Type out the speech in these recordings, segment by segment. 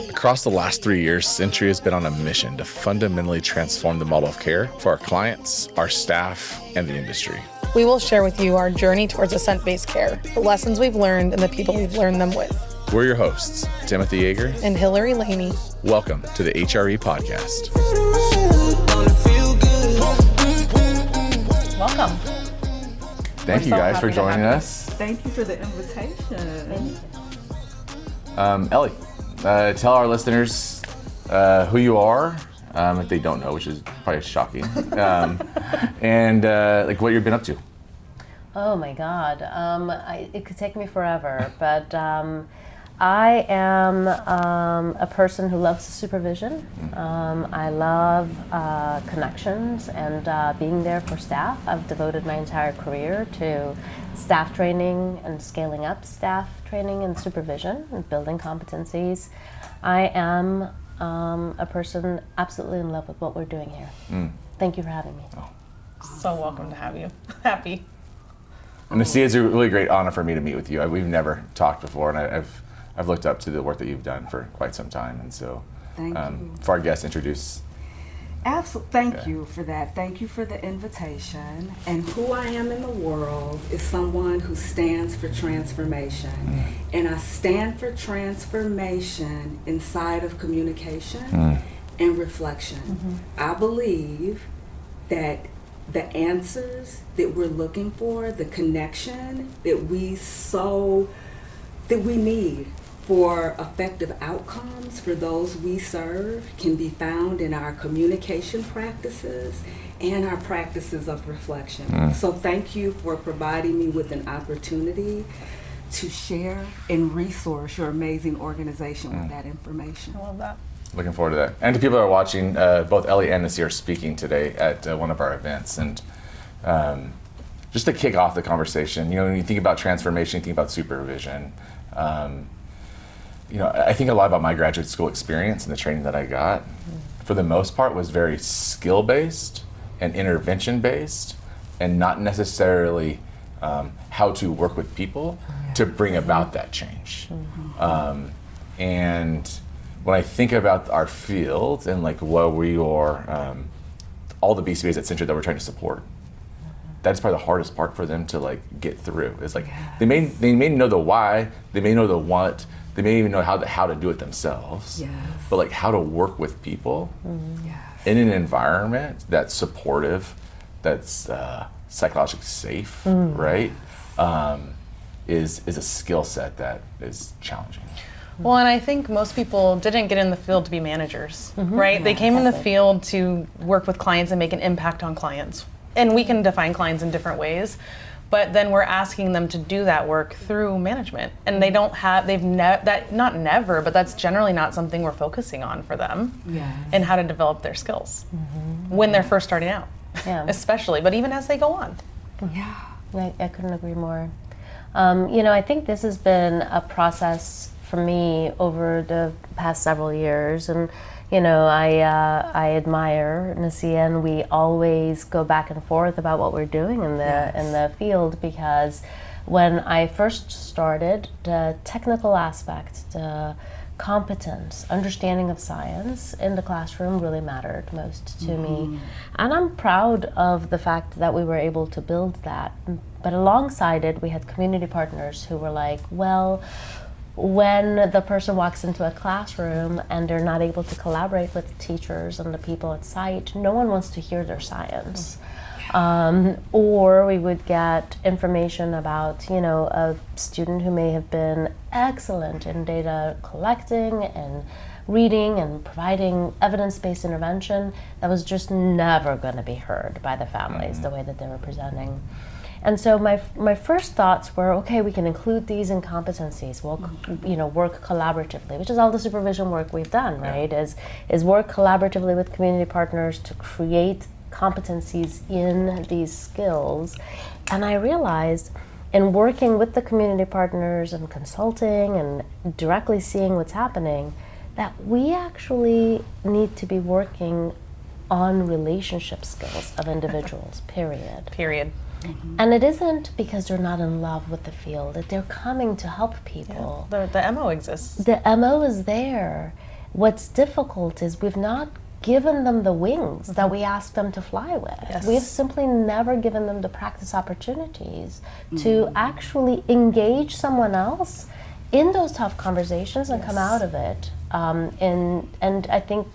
Across the last 3 years, Centria has been on a mission to fundamentally transform the model of care for our clients, our staff, and the industry. We will share with you our journey towards assent-based care, the lessons we've learned, and the people we've learned them with. We're your hosts, Timothy Yeager and Hillary Laney. Welcome to the HRE Podcast. Welcome. Thank you guys for joining us. Thank you for the invitation. Ellie, tell our listeners who you are, if they don't know, which is probably shocking, and like what you've been up to. Oh my God, it could take me forever, but I am a person who loves supervision. I love connections and being there for staff. I've devoted my entire career to staff training and scaling up staff training and supervision and building competencies. I am a person absolutely in love with what we're doing here. Thank you for having me. Oh. So welcome to have you. Happy. And Nasiah, it's a really great honor for me to meet with you. We've never talked before, and I've looked up to the work that you've done for quite some time, and so Thank you. For our guests, introduce. Absolutely. Thank you for that. Thank you for the invitation. And who I am in the world is someone who stands for transformation. And I stand for transformation inside of communication and reflection. I believe that the answers that we're looking for, the connection that we need for effective outcomes for those we serve can be found in our communication practices and our practices of reflection. So thank you for providing me with an opportunity to share and resource your amazing organization with that information. I love that. Looking forward to that. And to people that are watching, both Ellie and Nasiah are speaking today at one of our events. And just to kick off the conversation, when you think about transformation, you think about supervision. I think a lot about my graduate school experience and the training that I got. For the most part, was very skill-based and intervention-based, and not necessarily how to work with people to bring about that change. And when I think about our field and like what we are, all the BCBAs at Centria that we're trying to support, that's probably the hardest part for them to like get through. It's like they may know the why, they may know the what, they may even know how to do it themselves. But like how to work with people in an environment that's supportive, that's psychologically safe, right? Is a skill set that is challenging. Well, and I think most people didn't get in the field to be managers, right? They came in the field to work with clients and make an impact on clients. And we can define clients in different ways, but then we're asking them to do that work through management. And they don't have, not never, but that's generally not something we're focusing on for them and how to develop their skills when they're first starting out, especially, but even as they go on. I couldn't agree more. I think this has been a process for me over the past several years, and I admire Nasiah, and we always go back and forth about what we're doing in the field, because when I first started, the technical aspect, the competence, understanding of science in the classroom really mattered most to me. And I'm proud of the fact that we were able to build that. But alongside it, we had community partners who were like, well, when the person walks into a classroom and they're not able to collaborate with the teachers and the people at site, no one wants to hear their science. Or we would get information about, a student who may have been excellent in data collecting and reading and providing evidence-based intervention that was just never going to be heard by the families the way that they were presenting. And so my first thoughts were, okay, we can include these in competencies. We'll, work collaboratively, which is all the supervision work we've done, right? Is work collaboratively with community partners to create competencies in these skills. And I realized in working with the community partners and consulting and directly seeing what's happening, that we actually need to be working on relationship skills of individuals, period. And it isn't because they're not in love with the field, that they're coming to help people. The MO exists. The MO is there. What's difficult is we've not given them the wings that we asked them to fly with. Yes. We've simply never given them the practice opportunities to actually engage someone else in those tough conversations and come out of it. And I think,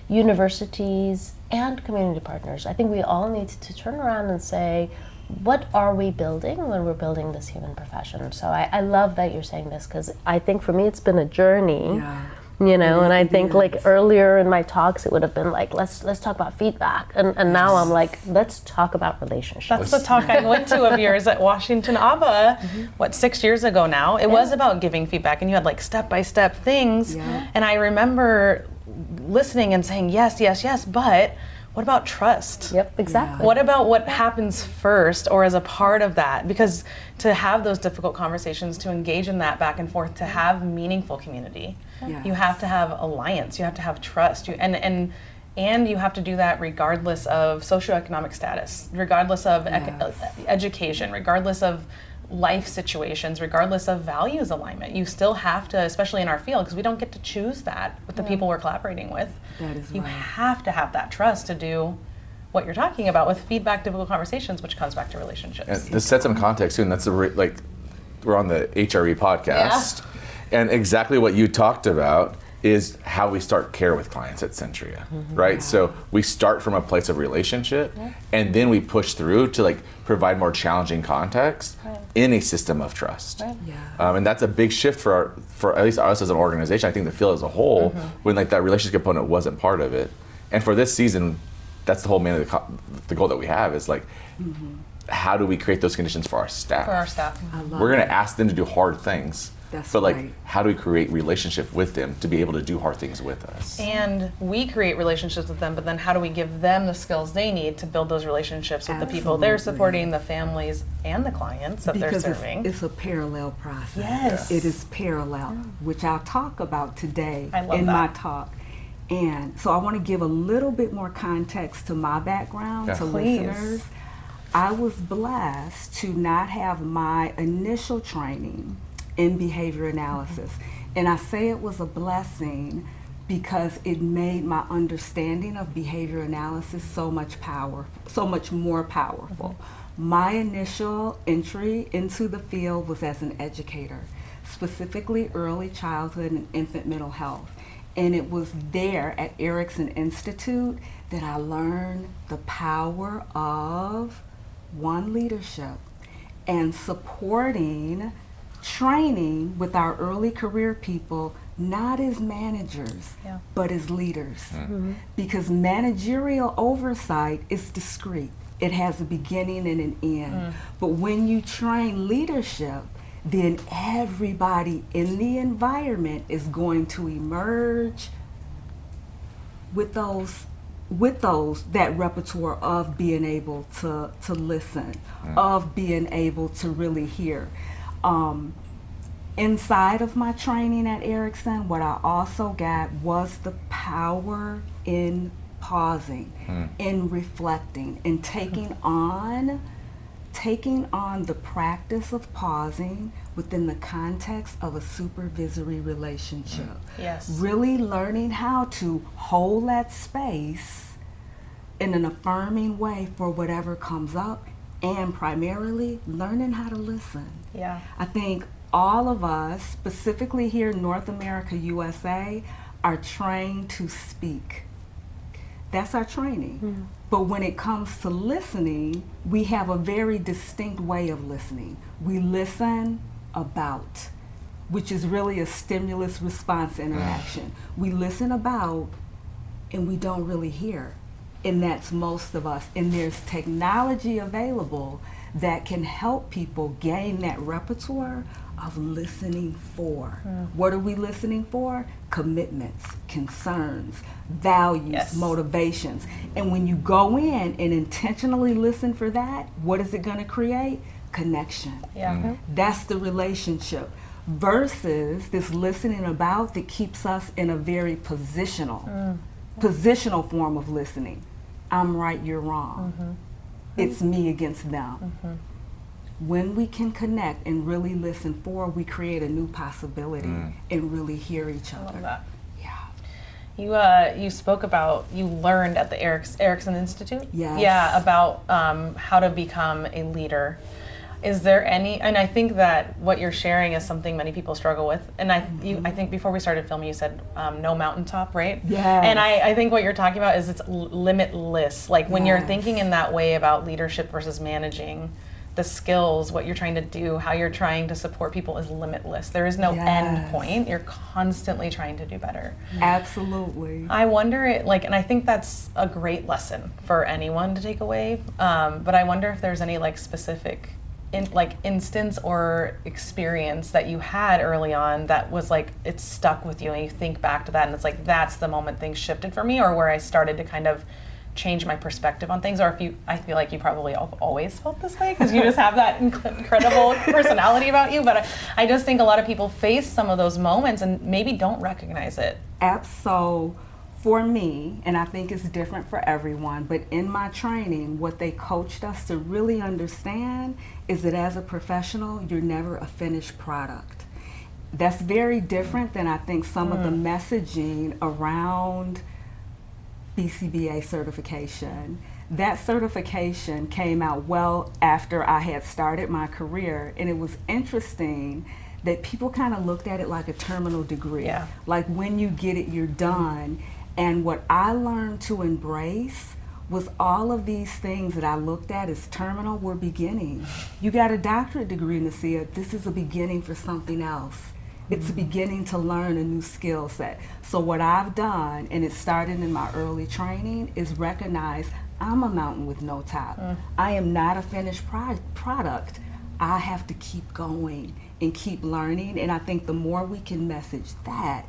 universities and community partners, I think we all need to turn around and say, what are we building when we're building this human profession? So I love that you're saying this, because I think for me it's been a journey. And I think earlier in my talks it would have been like, let's talk about feedback, and now I'm like, let's talk about relationships. That's the talk I went to of yours at Washington ABA, 6 years ago now. It was about giving feedback, and you had like step-by-step things, and I remember listening and saying, yes, but what about trust? Yep, exactly. What about what happens first or as a part of that? Because to have those difficult conversations, to engage in that back and forth, to have meaningful community, you have to have alliance, you have to have trust, and you have to do that regardless of socioeconomic status, regardless of education, regardless of life situations, regardless of values alignment. You still have to, especially in our field, because we don't get to choose that with the people we're collaborating with. That is you have to have that trust to do what you're talking about with feedback, difficult conversations, which comes back to relationships. And to set some context too, and that's we're on the HRE podcast, and exactly what you talked about is how we start care with clients at Centria, right? So we start from a place of relationship, and then we push through to provide more challenging context in a system of trust. And that's a big shift for at least us as an organization. I think the field as a whole, when that relationship component wasn't part of it. And for this season, that's the whole the goal that we have is how do we create those conditions for our staff? We're going to ask them to do hard things. But how do we create relationship with them to be able to do hard things with us? And we create relationships with them, but then how do we give them the skills they need to build those relationships with the people they're supporting, the families and the clients that they're serving? It's a parallel process. Yes. It is parallel, which I'll talk about today in my talk. And so I want to give a little bit more context to my background to listeners. I was blessed to not have my initial training in behavior analysis. And I say it was a blessing because it made my understanding of behavior analysis so much more powerful. My initial entry into the field was as an educator, specifically early childhood and infant mental health. And it was there at Erickson Institute that I learned the power of leadership and supporting training with our early career people, not as managers, but as leaders. Because managerial oversight is discrete. It has a beginning and an end. But when you train leadership, then everybody in the environment is going to emerge with that repertoire of being able to listen, of being able to really hear. Inside of my training at Erickson, what I also got was the power in pausing, in reflecting, in taking on the practice of pausing within the context of a supervisory relationship. Really learning how to hold that space in an affirming way for whatever comes up, and primarily learning how to listen. I think all of us, specifically here in North America, USA, are trained to speak. That's our training. But when it comes to listening, we have a very distinct way of listening. We listen about, which is really a stimulus response interaction. We listen about and we don't really hear. And that's most of us. And there's technology available that can help people gain that repertoire of listening for. What are we listening for? Commitments, concerns, values, motivations. And when you go in and intentionally listen for that, what is it going to create? Connection. That's the relationship. Versus this listening about that keeps us in a very positional form of listening. I'm right, you're wrong. It's me against them. When we can connect and really listen for, we create a new possibility and really hear each other. I love that. Yeah. You spoke about, you learned at the Erickson Institute? Yes. Yeah, about how to become a leader. Is there any, and I think that what you're sharing is something many people struggle with. And I think before we started filming, you said no mountaintop, right? Yes. And I think what you're talking about is it's limitless. Like when you're thinking in that way about leadership versus managing, the skills, what you're trying to do, how you're trying to support people is limitless. There is no end point. You're constantly trying to do better. Absolutely. I wonder, and I think that's a great lesson for anyone to take away. But I wonder if there's any specific instance or experience that you had early on that was it stuck with you, and you think back to that and it's that's the moment things shifted for me, or where I started to kind of change my perspective on things. Or I feel like you probably have always felt this way because you just have that incredible personality about you, but I just think a lot of people face some of those moments and maybe don't recognize it. So for me, and I think it's different for everyone, but in my training, what they coached us to really understand is that as a professional, you're never a finished product. That's very different than I think some of the messaging around BCBA certification. That certification came out well after I had started my career, and it was interesting that people kind of looked at it like a terminal degree. Yeah. Like when you get it, you're done. And what I learned to embrace was all of these things that I looked at as terminal were beginnings. You got a doctorate degree, Nasiah. This is a beginning for something else. It's a beginning to learn a new skill set. So what I've done, and it started in my early training, is recognize I'm a mountain with no top. I am not a finished product. I have to keep going and keep learning. And I think the more we can message that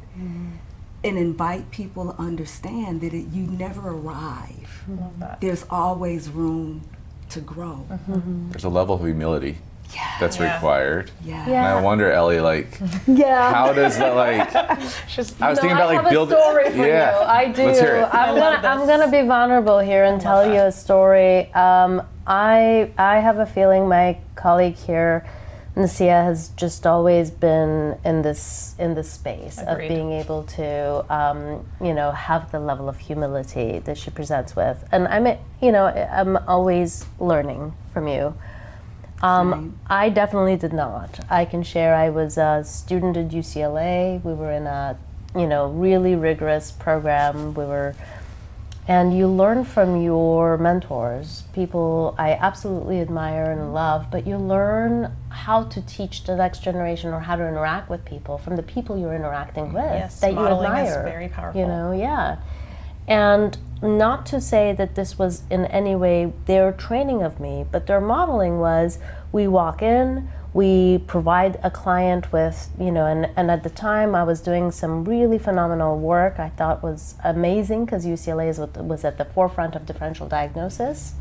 and invite people to understand that you never arrive. Love that. There's always room to grow. There's a level of humility that's Yeah. required. Yeah. And I wonder, Ellie, Yeah. how does that Just I was thinking about I have building. a story for you. I do. Let's hear it. I'm gonna be vulnerable here and tell you a story. I have a feeling my colleague here, Nasiah, has just always been in this space Agreed. of being able to have the level of humility that she presents with, and I'm always learning from you. I definitely did not. I can share I was a student at UCLA. We were in a really rigorous program. And you learn from your mentors, people I absolutely admire and love, but you learn how to teach the next generation or how to interact with people from the people you're interacting with Yes, that you modeling admire. is very powerful. And not to say that this was in any way their training of me, but their modeling was, we walk in, we provide a client with, and at the time I was doing some really phenomenal work I thought was amazing because UCLA was at the forefront of differential diagnosis.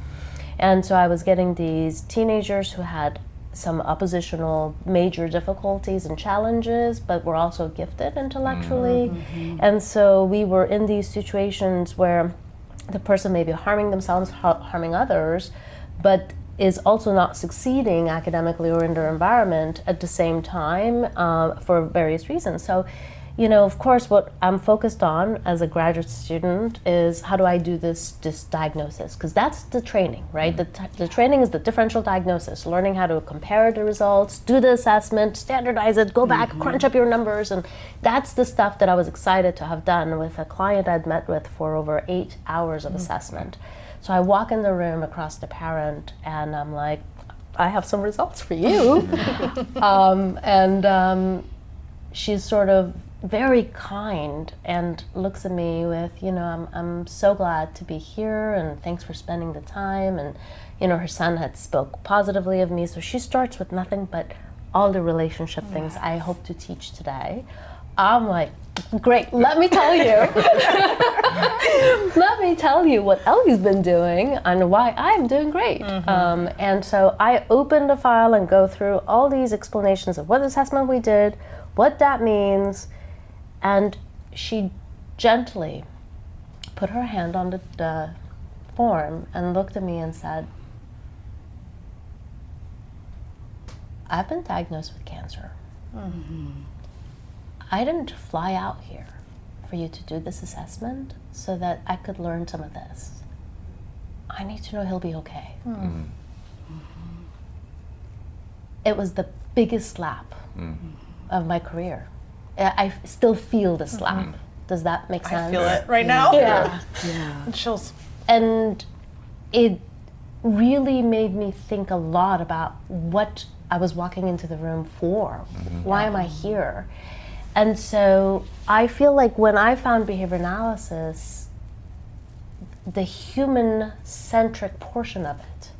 And so I was getting these teenagers who had some oppositional major difficulties and challenges, but were also gifted intellectually. And so we were in these situations where the person may be harming themselves, harming others, but is also not succeeding academically or in their environment at the same time for various reasons. So, of course, what I'm focused on as a graduate student is how do I do this diagnosis? Because that's the training, right? The training is the differential diagnosis, learning how to compare the results, do the assessment, standardize it, go back, crunch up your numbers. And that's the stuff that I was excited to have done with a client I'd met with for over 8 hours of assessment. So I walk in the room across the parent and I'm like, I have some results for you. She's sort of very kind and looks at me with, I'm so glad to be here and thanks for spending the time. And, her son had spoke positively of me. So she starts with nothing but all the relationship things I hope to teach today. I'm like, great, let me tell you. Let me tell you what Ellie's been doing and why I'm doing great. And so I open the file and go through all these explanations of what assessment we did, what that means, and she gently put her hand on the form and looked at me and said, I've been diagnosed with cancer. I didn't fly out here for you to do this assessment so that I could learn some of this. I need to know he'll be okay. It was the biggest slap of my career. I still feel the slap. Does that make sense? I feel it right now. Yeah. It chills. And it really made me think a lot about what I was walking into the room for. Why am I here? And so I feel like when I found behavior analysis, the human-centric portion of it,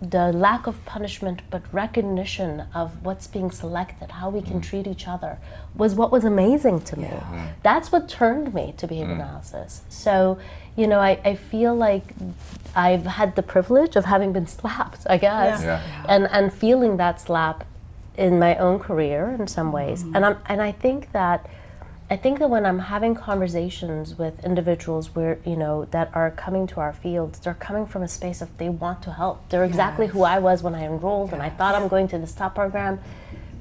the lack of punishment but recognition of what's being selected, how we can treat each other, was what was amazing to me. That's what turned me to behavior analysis. So, you know, I feel like I've had the privilege of having been slapped, I guess, and feeling that slap in my own career in some ways. And I think that when I'm having conversations with individuals where, you know, that are coming to our fields, they're coming from a space of they want to help. They're exactly who I was when I enrolled, and I thought I'm going to this top program.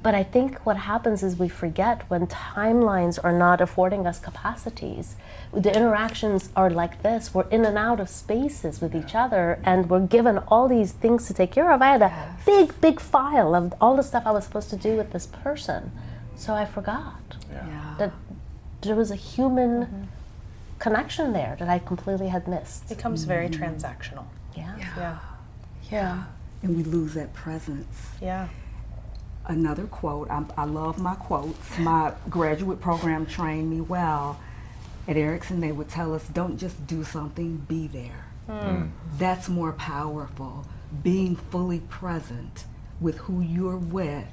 But I think what happens is we forget when timelines are not affording us capacities. The interactions are like this. We're in and out of spaces with each other, and we're given all these things to take care of. I had a big file of all the stuff I was supposed to do with this person. So I forgot that there was a human connection there that I completely had missed. It becomes very transactional. Yeah. And we lose that presence. Yeah. Another quote, I love my quotes. My graduate program trained me well. At Erickson, they would tell us, don't just do something, be there. That's more powerful. Being fully present with who you're with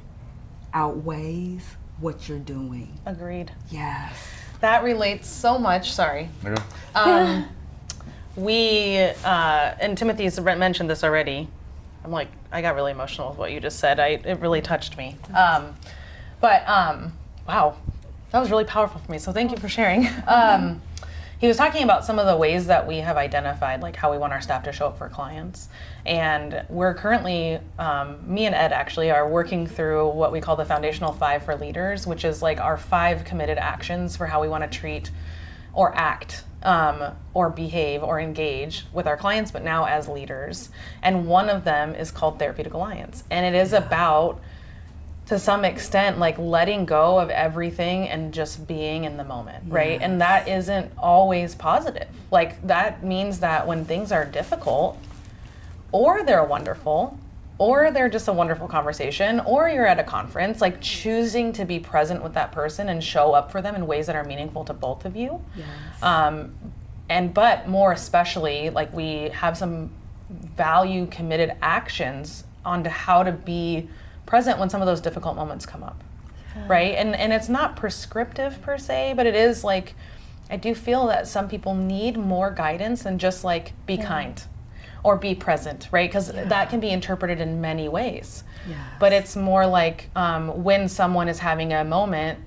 outweighs what you're doing. Agreed. Yes. That relates so much. Sorry. We, and Timothy's mentioned this already. I'm like, I got really emotional with what you just said. It really touched me. Wow, that was really powerful for me. So thank you for sharing. He was talking about some of the ways that we have identified, like how we want our staff to show up for clients. And we're currently, me and Ed actually are working through what we call the Foundational 5 for Leaders, which is like our 5 committed actions for how we want to treat or act or behave or engage with our clients, but now as leaders. And one of them is called Therapeutic Alliance. And it is about, to some extent, like letting go of everything and just being in the moment, right? And that isn't always positive. Like that means that when things are difficult, or they're wonderful, or they're just a wonderful conversation, or you're at a conference, like choosing to be present with that person and show up for them in ways that are meaningful to both of you. But more especially, like we have some value committed actions onto how to be present when some of those difficult moments come up, right? And it's not prescriptive per se, but it is like, I do feel that some people need more guidance than just like be kind or be present, right? Because that can be interpreted in many ways. But it's more like when someone is having a moment,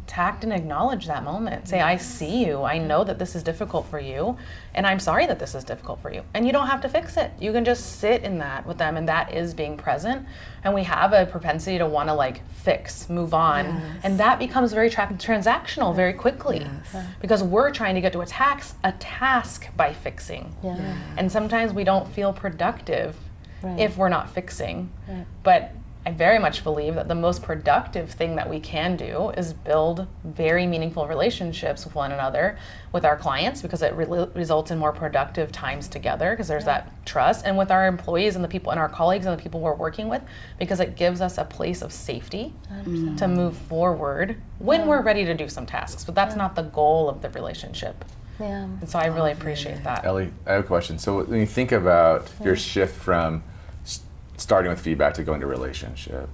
tact and acknowledge that moment. Say, I see you. I know that this is difficult for you, and I'm sorry that this is difficult for you. And you don't have to fix it. You can just sit in that with them, and that is being present. And we have a propensity to want to like fix, move on, and that becomes very transactional very quickly because we're trying to get to a task by fixing. And sometimes we don't feel productive if we're not fixing. But I very much believe that the most productive thing that we can do is build very meaningful relationships with one another, with our clients, because it results in more productive times together, because there's that trust, and with our employees and the people and our colleagues and the people we're working with, because it gives us a place of safety to move forward when we're ready to do some tasks. But that's not the goal of the relationship. And so I really appreciate that. Ellie, I have a question. So when you think about your shift from starting with feedback to going to relationship,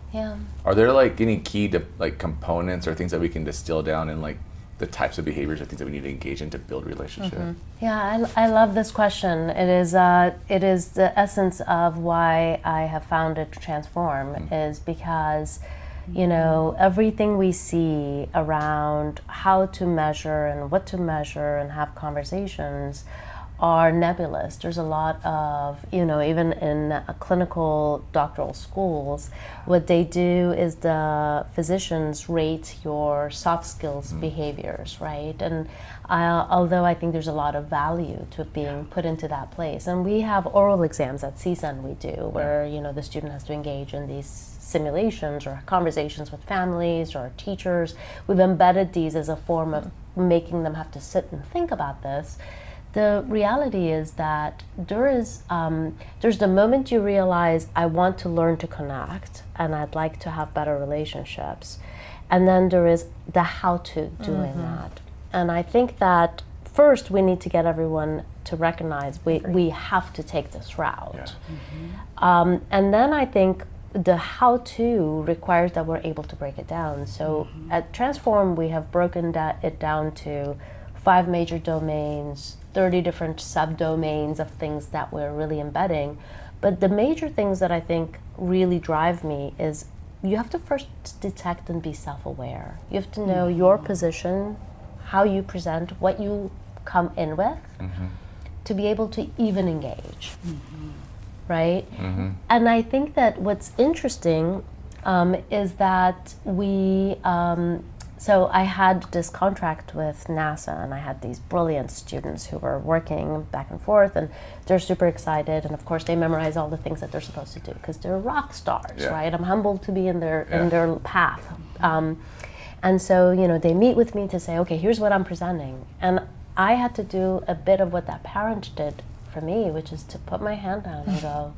are there like any key to like components or things that we can distill down in like the types of behaviors or things that we need to engage in to build relationship? I love this question. It is the essence of why I have founded Transform, is because you know, everything we see around how to measure and what to measure and have conversations are nebulous. There's a lot of, even in clinical doctoral schools, what they do is the physicians rate your soft skills behaviors, right? And although I think there's a lot of value to being put into that place, and we have oral exams at CSUN we do, where, the student has to engage in these simulations or conversations with families or teachers. We've embedded these as a form of making them have to sit and think about this. The reality is that there's the moment you realize I want to learn to connect and I'd like to have better relationships, and then there is the how to doing that. And I think that first we need to get everyone to recognize we have to take this route. And then I think the how to requires that we're able to break it down. So at Transform we have broken it down to 5 major domains, 30 different subdomains of things that we're really embedding. But the major things that I think really drive me is you have to first detect and be self-aware. You have to know your position, how you present, what you come in with, to be able to even engage, right? And I think that what's interesting is that we, so I had this contract with NASA, and I had these brilliant students who were working back and forth, and they're super excited, and of course they memorize all the things that they're supposed to do because they're rock stars, right? I'm humbled to be in their path. And so, they meet with me to say, okay, here's what I'm presenting. And I had to do a bit of what that parent did for me, which is to put my hand down and go,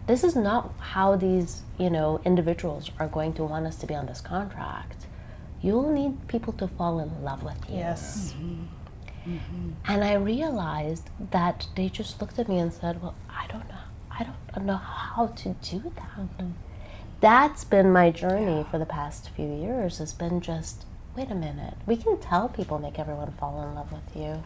this is not how these, individuals are going to want us to be on this contract. You'll need people to fall in love with you. Yes. And I realized that they just looked at me and said, well, I don't know how to do that. That's been my journey for the past few years, has been just, wait a minute, we can tell people, make everyone fall in love with you.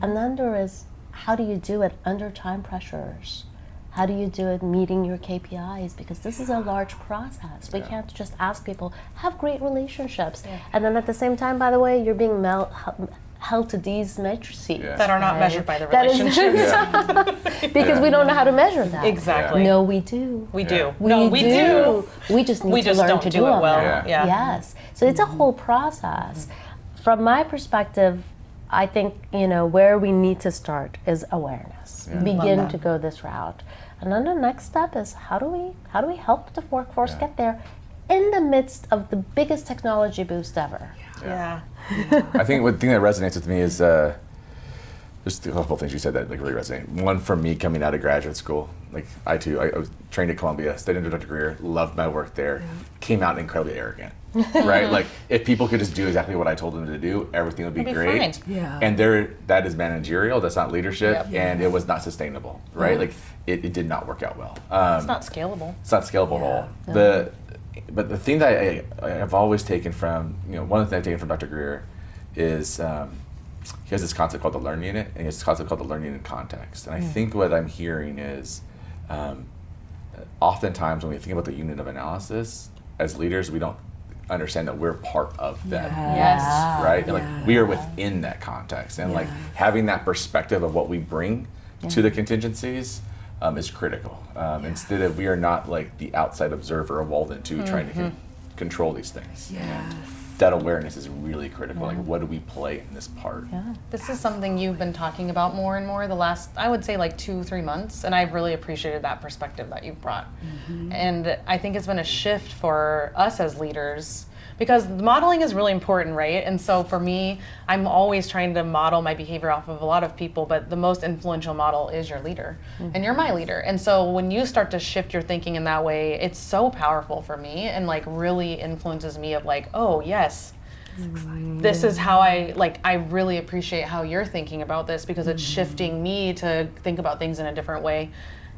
And then there is, how do you do it under time pressures? How do you do it meeting your KPIs? Because this is a large process. We can't just ask people, have great relationships. And then at the same time, by the way, you're being held to these matrices. That are not measured by the relationship. Because we don't know how to measure that. Exactly. No, we do. We do. We do. We just need to learn to do it well. Yes. So it's a whole process. From my perspective, I think, where we need to start is awareness. Begin to go this route. And then the next step is how do we help the workforce get there in the midst of the biggest technology boost ever? I think one thing that resonates with me is just a couple of things you said that really resonate. One, for me, coming out of graduate school, I was trained at Columbia, studied under Dr. Greer, loved my work there, came out incredibly arrogant, right? If people could just do exactly what I told them to do, everything would be great. Fine. And that is managerial, that's not leadership, and it was not sustainable, right? It did not work out well. It's not scalable. It's not scalable at all. But the thing that I have always taken from, one of the things I've taken from Dr. Greer is he has this concept called the learning unit, and he has this concept called the learning in context. And I think what I'm hearing is oftentimes when we think about the unit of analysis, as leaders, we don't understand that we're part of that. Right? And we are within that context. And having that perspective of what we bring to the contingencies is critical. Instead of, we are not the outside observer evolved into trying to control these things. That awareness is really critical. What do we play in this part? This is something you've been talking about more and more the last, I would say 2-3 months, and I've really appreciated that perspective that you've brought. And I think it's been a shift for us as leaders, because modeling is really important, right? And so for me, I'm always trying to model my behavior off of a lot of people, but the most influential model is your leader, and you're my leader. And so when you start to shift your thinking in that way, it's so powerful for me, and really influences me of oh yes, this is how I really appreciate how you're thinking about this, because it's shifting me to think about things in a different way.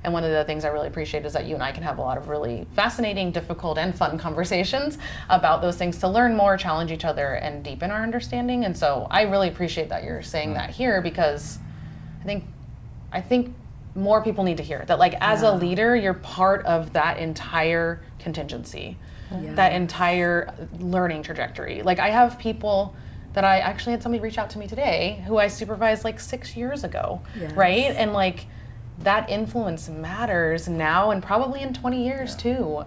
And one of the things I really appreciate is that you and I can have a lot of really fascinating, difficult, and fun conversations about those things to learn more, challenge each other, and deepen our understanding. And so I really appreciate that you're saying that here, because I think more people need to hear that as a leader, you're part of that entire contingency, that entire learning trajectory. I have people that I actually had somebody reach out to me today who I supervised like 6 years ago, Yes. right? And like that influence matters now and probably in 20 years too.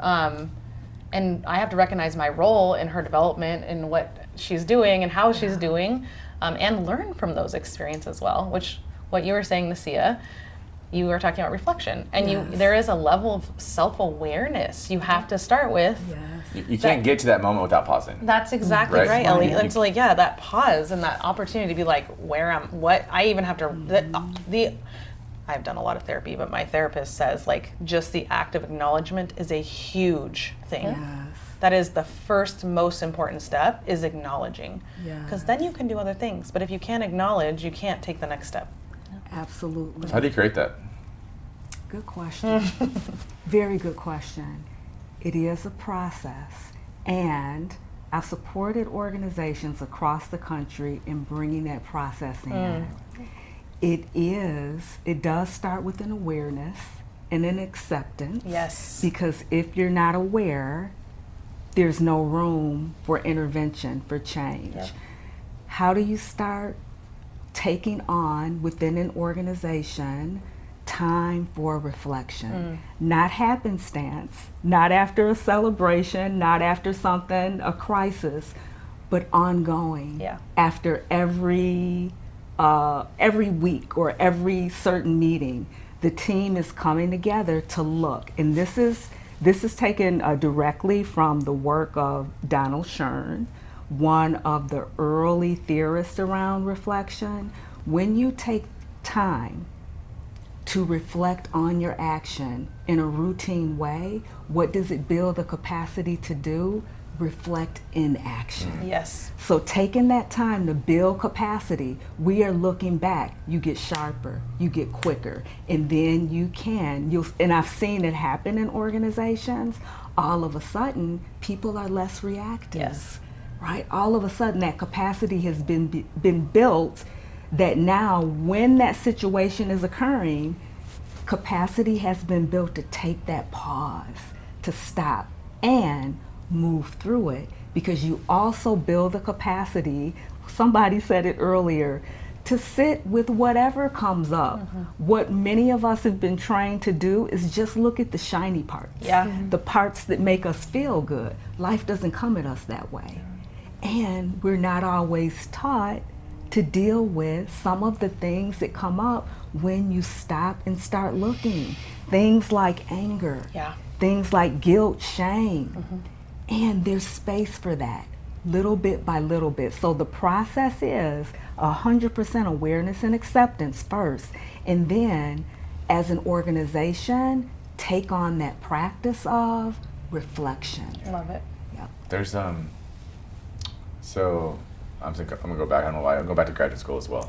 And I have to recognize my role in her development and what she's doing and how she's doing, and learn from those experiences as well, which what you were saying, Nasiah, you were talking about reflection, and there is a level of self-awareness you have to start with. Yes. You can't get to that moment without pausing. That's exactly Right. right, Ellie. It's like, yeah, that pause and that opportunity to be like, I even have to, I've done a lot of therapy, but my therapist says like just the act of acknowledgement is a huge thing. Yes. That is the first most important step, is acknowledging. Because then you can do other things. But if you can't acknowledge, you can't take the next step. Absolutely. How do you create that? Good question. Very good question. It is a process, and I've supported organizations across the country in bringing that process in. It does start with an awareness and an acceptance. Yes. Because if you're not aware, there's no room for intervention, for change. Yep. How do you start taking on within an organization time for reflection? Not happenstance, not after a celebration, not after something, a crisis, but ongoing. Yeah. After every week or every certain meeting, the team is coming together to look. And this is taken directly from the work of Donald Shern, one of the early theorists around reflection. When you take time to reflect on your action in a routine way, what does it build the capacity to do? Reflect in action. Yes. So taking that time to build capacity, we are looking back. You get sharper, you get quicker, and then and I've seen it happen in organizations. All of a sudden, people are less reactive. Yes. Right? All of a sudden, that capacity has been built, that now when that situation is occurring, capacity has been built to take that pause, to stop and move through it, because you also build the capacity, somebody said it earlier, to sit with whatever comes up. What many of us have been trained to do is just look at the shiny parts, the parts that make us feel good. Life doesn't come at us that way. And we're not always taught to deal with some of the things that come up when you stop and start looking. Things like anger, things like guilt, shame. And there's space for that, little bit by little bit. So the process is 100% awareness and acceptance first. And then as an organization, take on that practice of reflection. Love it. Yep. There's so I'm gonna go back. I don't know why. I'll go back to graduate school as well.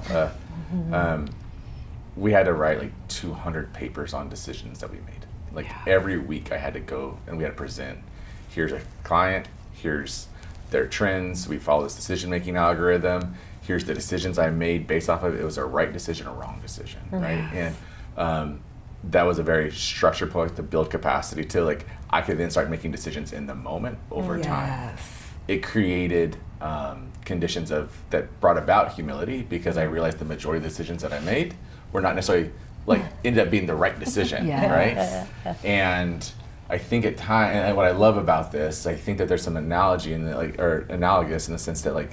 We had to write like 200 papers on decisions that we made. Like every week, I had to go and we had to present. Here's a client. Here's their trends. We follow this decision-making algorithm. Here's the decisions I made based off of it. It was a right decision or wrong decision, right? And that was a very structured point to build capacity to, like, I could then start making decisions in the moment over time. It created conditions that brought about humility, because I realized the majority of the decisions that I made were not necessarily ended up being the right decision, right? And I think at times, and what I love about this, I think that there's some analogy in the, or analogous in the sense that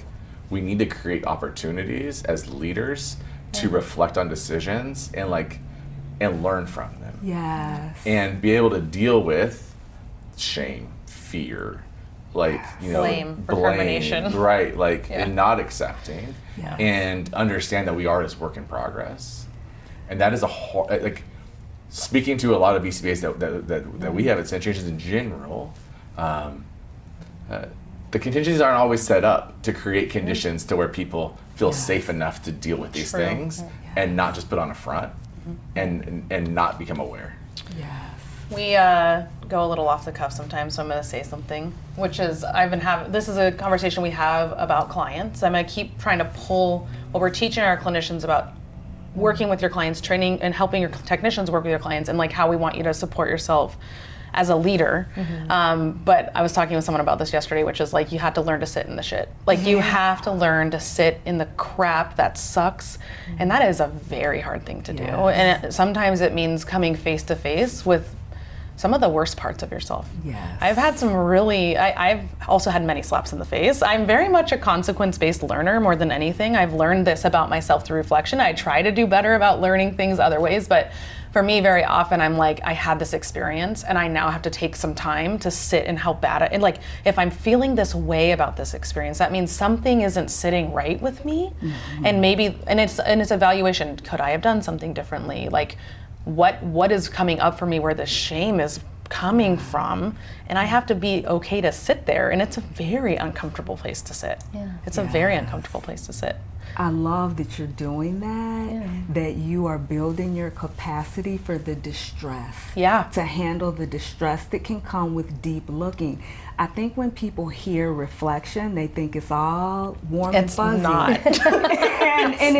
we need to create opportunities as leaders to reflect on decisions and learn from them. Yes. And be able to deal with shame, fear, blame, recrimination. Right, and not accepting, and understand that we are this work in progress. And that is a hard, speaking to a lot of BCBAs that we have at Centria in general, the contingencies aren't always set up to create conditions to where people feel safe enough to deal with these things and not just put on a front and not become aware. Yes. We go a little off the cuff sometimes, so I'm going to say something, which is this is a conversation we have about clients. I'm going to keep trying to pull what we're teaching our clinicians about working with your clients, training and helping your technicians work with your clients, and how we want you to support yourself as a leader. But I was talking with someone about this yesterday, which is like, you have to learn to sit in the shit. Like you have to learn to sit in the crap that sucks. And that is a very hard thing to do. And sometimes it means coming face to face with some of the worst parts of yourself. Yes. I've had some really, I've also had many slaps in the face. I'm very much a consequence-based learner more than anything. I've learned this about myself through reflection. I try to do better about learning things other ways, but for me, very often I'm like, I had this experience and I now have to take some time to sit and how bad and like, if I'm feeling this way about this experience, that means something isn't sitting right with me. And maybe, and it's evaluation. Could I have done something differently? Like, what is coming up for me where the shame is coming from, and I have to be okay to sit there, and it's a very uncomfortable place to sit. It's a very uncomfortable place to sit. I love that you're doing that, that you are building your capacity for the distress, to handle the distress that can come with deep looking. I think when people hear reflection, they think it's all warm and fuzzy. It's not. and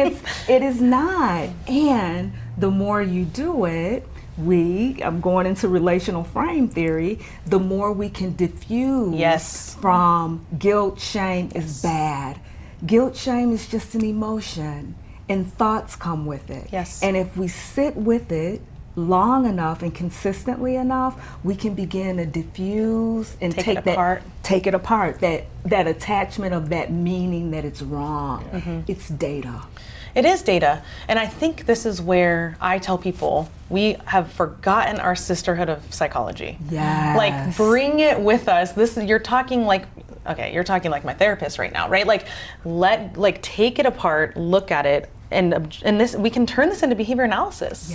it is not. And the more you do it, I'm going into relational frame theory, the more we can diffuse from guilt, shame is bad. Guilt, shame is just an emotion, and thoughts come with it. And if we sit with it long enough and consistently enough, we can begin to diffuse and take it apart. That attachment of that meaning that it's wrong. It's data. It is data. And I think this is where I tell people we have forgotten our sisterhood of psychology. Like, bring it with us. You're talking like my therapist right now, right? Like, take it apart, look at it, and this, we can turn this into behavior analysis.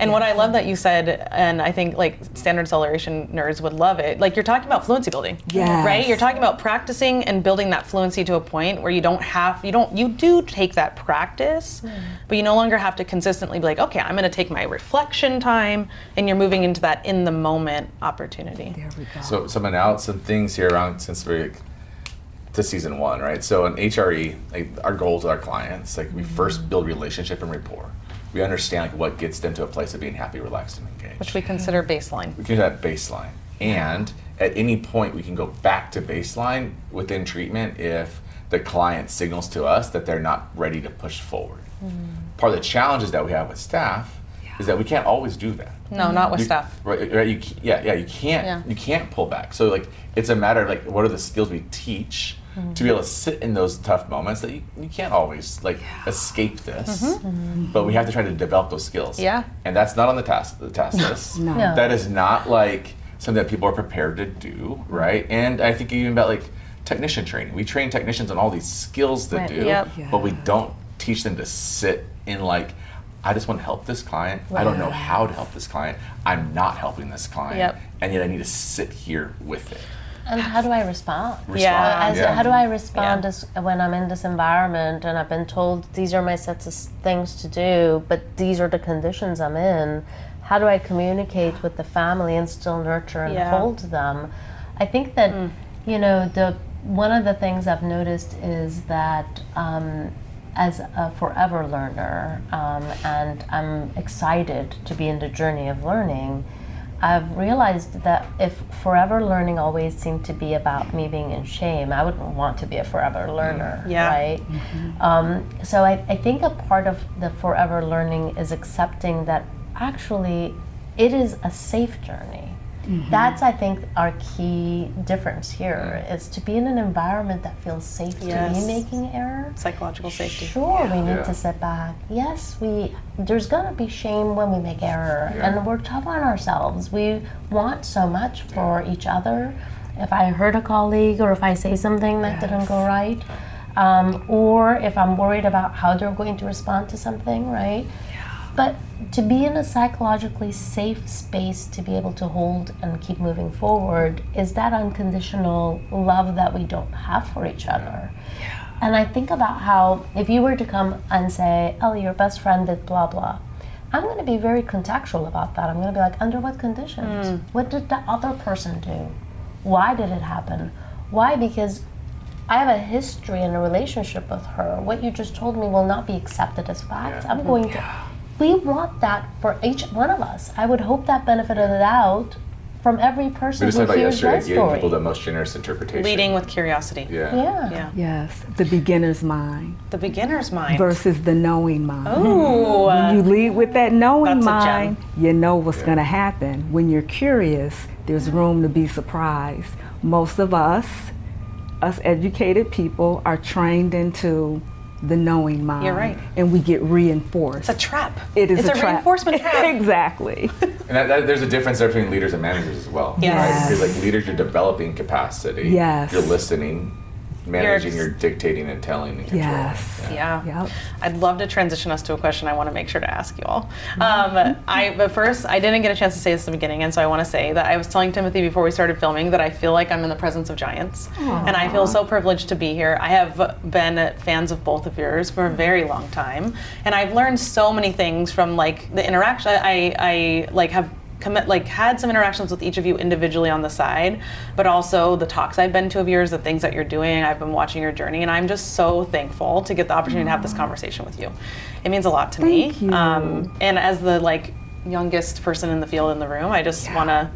And what I love that you said, and I think like standard acceleration nerds would love it, like you're talking about fluency building, right? You're talking about practicing and building that fluency to a point where you do take that practice, but you no longer have to consistently be like, okay, I'm gonna take my reflection time, and you're moving into that in the moment opportunity. There we go. So some things here around, since we're to season 1, right? So in HRE, like our goals with our clients, like we first build relationship and rapport. We understand like what gets them to a place of being happy, relaxed, and engaged. Which we consider baseline. We consider that baseline. And at any point we can go back to baseline within treatment if the client signals to us that they're not ready to push forward. Part of the challenges that we have with staff is that we can't always do that. No, not with staff. Right, you can't pull back. So like it's a matter of like what are the skills we teach to be able to sit in those tough moments that you can't always like escape this, but we have to try to develop those skills. And that's not on the task list. No. That is not like something that people are prepared to do, right? And I think even about like technician training. We train technicians on all these skills to do, but we don't teach them to sit in like, I just want to help this client. I don't know how to help this client. I'm not helping this client. And yet I need to sit here with it. And how do I respond? How do I respond when I'm in this environment and I've been told these are my sets of things to do, but these are the conditions I'm in? How do I communicate with the family and still nurture and hold them? I think that, one of the things I've noticed is that as a forever learner, and I'm excited to be in the journey of learning, I've realized that if forever learning always seemed to be about me being in shame, I wouldn't want to be a forever learner, right? So I think a part of the forever learning is accepting that actually it is a safe journey. That's, I think, our key difference here is to be in an environment that feels safe to be making error. Psychological safety. Sure, we need to sit back. Yes, there's gonna be shame when we make error, and we're tough on ourselves. We want so much for each other. If I hurt a colleague, or if I say something that didn't go right, or if I'm worried about how they're going to respond to something, right? But to be in a psychologically safe space to be able to hold and keep moving forward is that unconditional love that we don't have for each other. And I think about how if you were to come and say, Ellie, your best friend did blah, blah, I'm going to be very contextual about that. I'm going to be like, under what conditions? What did the other person do? Why did it happen? Why? Because I have a history and a relationship with her. What you just told me will not be accepted as fact. I'm going to... We want that for each one of us. I would hope that benefit of the doubt from every person We just who talked about hears their yesterday, giving people story. the most generous interpretation. Leading with curiosity. Yeah. Yes, the beginner's mind The beginner's mind. versus the knowing mind. Oh. When you lead with that knowing That's a mind, gem. you know what's going to happen. When you're curious, there's room to be surprised. Most of us educated people, are trained into the knowing mind. You're right. And we get reinforced. It's a trap. It is it's a trap. reinforcement trap. Exactly. And there's a difference there between leaders and managers as well. Yes. Right? Because like leaders, you're developing capacity. Yes. You're listening. Managing, you're dictating and telling and controlling. Yes. Yeah. Yep. I'd love to transition us to a question I want to make sure to ask you all. But first, I didn't get a chance to say this at the beginning, and so I want to say that I was telling Timothy before we started filming that I feel like I'm in the presence of giants. Aww. And I feel so privileged to be here. I have been fans of both of yours for a very long time, and I've learned so many things from like the interaction. I like have had some interactions with each of you individually on the side, but also the talks I've been to of yours, the things that you're doing. I've been watching your journey, and I'm just so thankful to get the opportunity to have this conversation with you. It means a lot to me. Thank you. And as the youngest person in the field in the room, I just want to,